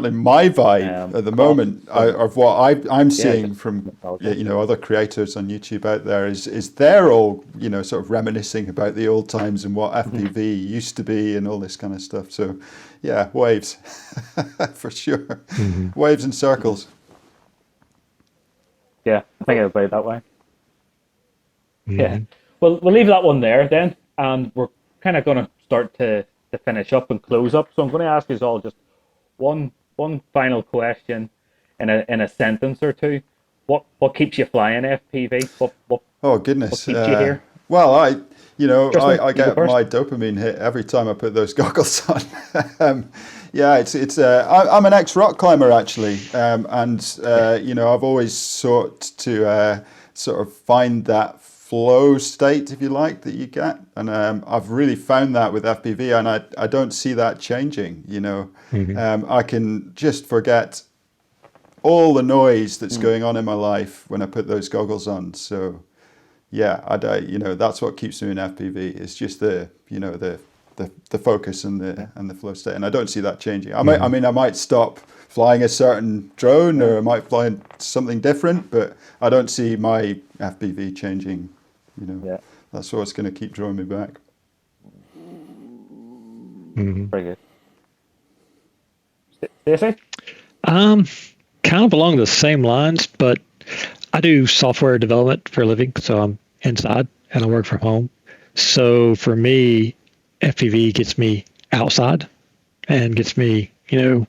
Speaker 2: my vibe at the moment of what I'm seeing from you know, other creators on YouTube out there is they're all, you know, sort of reminiscing about the old times and what FPV used to be and all this kind of stuff. So yeah, waves for sure. Waves and circles.
Speaker 1: Yeah, I think I'll play it that way. Yeah. Well, we'll leave that one there then, and we're kind of going to start to finish up and close up. So I'm going to ask you all just one final question in a sentence or two. What keeps you flying FPV? What
Speaker 2: Oh goodness!
Speaker 1: What keeps you here?
Speaker 2: Well, I get
Speaker 1: first.
Speaker 2: my dopamine hit every time I put those goggles on. Yeah, I'm an ex-rock climber actually, and you know, I've always sought to sort of find that flow state, if you like, that you get, and I've really found that with FPV, and I don't see that changing. You know, I can just forget all the noise that's going on in my life when I put those goggles on. So yeah, you know, that's what keeps me in FPV. It's just the focus and the flow state, and I don't see that changing. I might stop flying a certain drone, or I might fly something different, but I don't see my FPV changing. You know, that's what's going to keep drawing me back.
Speaker 1: Very good. Stacey?
Speaker 3: Kind of along the same lines, but I do software development for a living, so I'm inside and I work from home. So for me, FPV gets me outside and gets me, you know,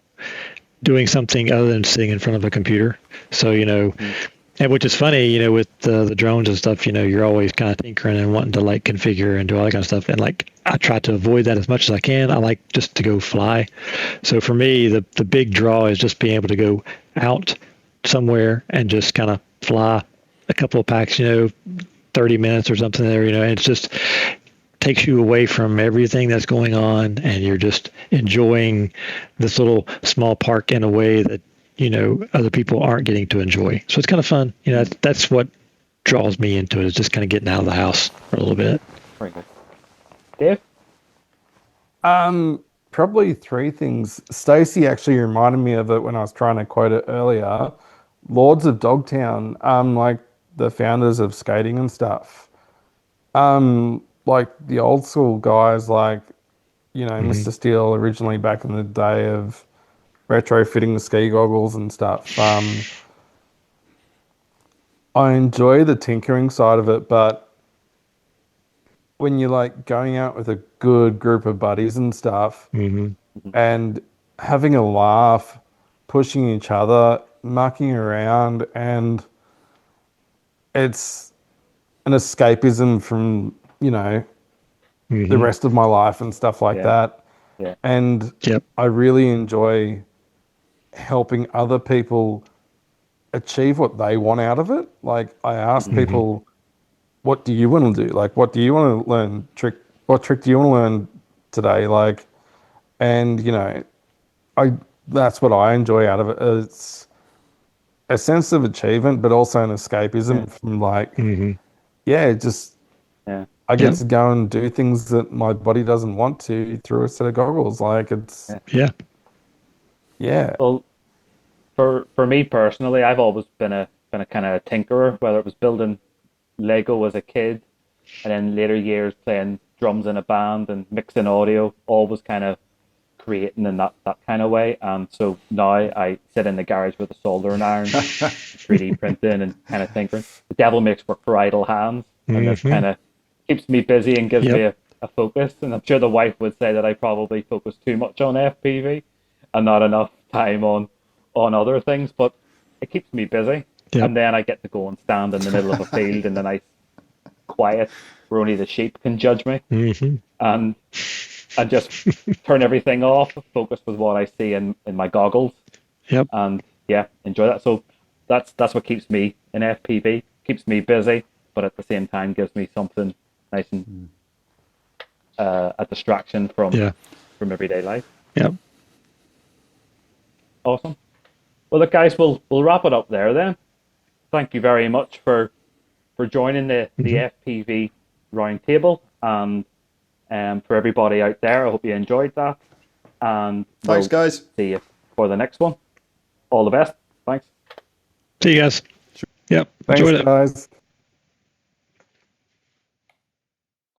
Speaker 3: doing something other than sitting in front of a computer. So, you know, and which is funny, you know, with the drones and stuff, you know, you're always kind of tinkering and wanting to like configure and do all that kind of stuff. And like, I try to avoid that as much as I can. I like just to go fly. So for me, the big draw is just being able to go out somewhere and just kind of fly a couple of packs, you know, 30 minutes or something there, you know, and it's just takes you away from everything that's going on, and you're just enjoying this little small park in a way that, you know, other people aren't getting to enjoy. So it's kind of fun. You know, that's what draws me into it, is just kind of getting out of the house for a little bit.
Speaker 1: Very good. Dave?
Speaker 4: Probably three things. Stacey actually reminded me of it when I was trying to quote it earlier. Lords of Dogtown, like the founders of skating and stuff. Like the old school guys, like, you know, Mr. Steele originally back in the day of retrofitting the ski goggles and stuff. I enjoy the tinkering side of it, but when you're like going out with a good group of buddies and stuff and having a laugh, pushing each other, mucking around, and it's an escapism from, you know, the rest of my life and stuff like that.
Speaker 1: Yeah.
Speaker 4: And I really enjoy helping other people achieve what they want out of it. Like I ask people, what do you want to do? Like, what do you want to learn? What trick do you want to learn today? Like, and you know, that's what I enjoy out of it. It's a sense of achievement, but also an escapism from like, I get to go and do things that my body doesn't want to through a set of goggles. Like it's,
Speaker 1: Well, for me personally, I've always been a kind of tinkerer, whether it was building Lego as a kid, and then later years playing drums in a band and mixing audio, always kind of creating in that kind of way. And so now I sit in the garage with a soldering iron, 3D printing and kind of tinkering. The devil makes work for idle hands, and this kind of keeps me busy and gives me a focus. And I'm sure the wife would say that I probably focus too much on FPV and not enough time on other things, but it keeps me busy. And then I get to go and stand in the middle of a field in the nice quiet where only the sheep can judge me, and just turn everything off, focus with what I see in my goggles, and enjoy that. So that's what keeps me in FPV, keeps me busy, but at the same time gives me something nice and a distraction from everyday life. Awesome. Well, look, guys, we'll wrap it up there then. Thank you very much for joining the FPV Roundtable, and for everybody out there, I hope you enjoyed that. And
Speaker 2: thanks, guys.
Speaker 1: See you for the next one. All the best. Thanks.
Speaker 3: See you guys.
Speaker 4: Thanks,
Speaker 3: Enjoyed it.
Speaker 4: guys.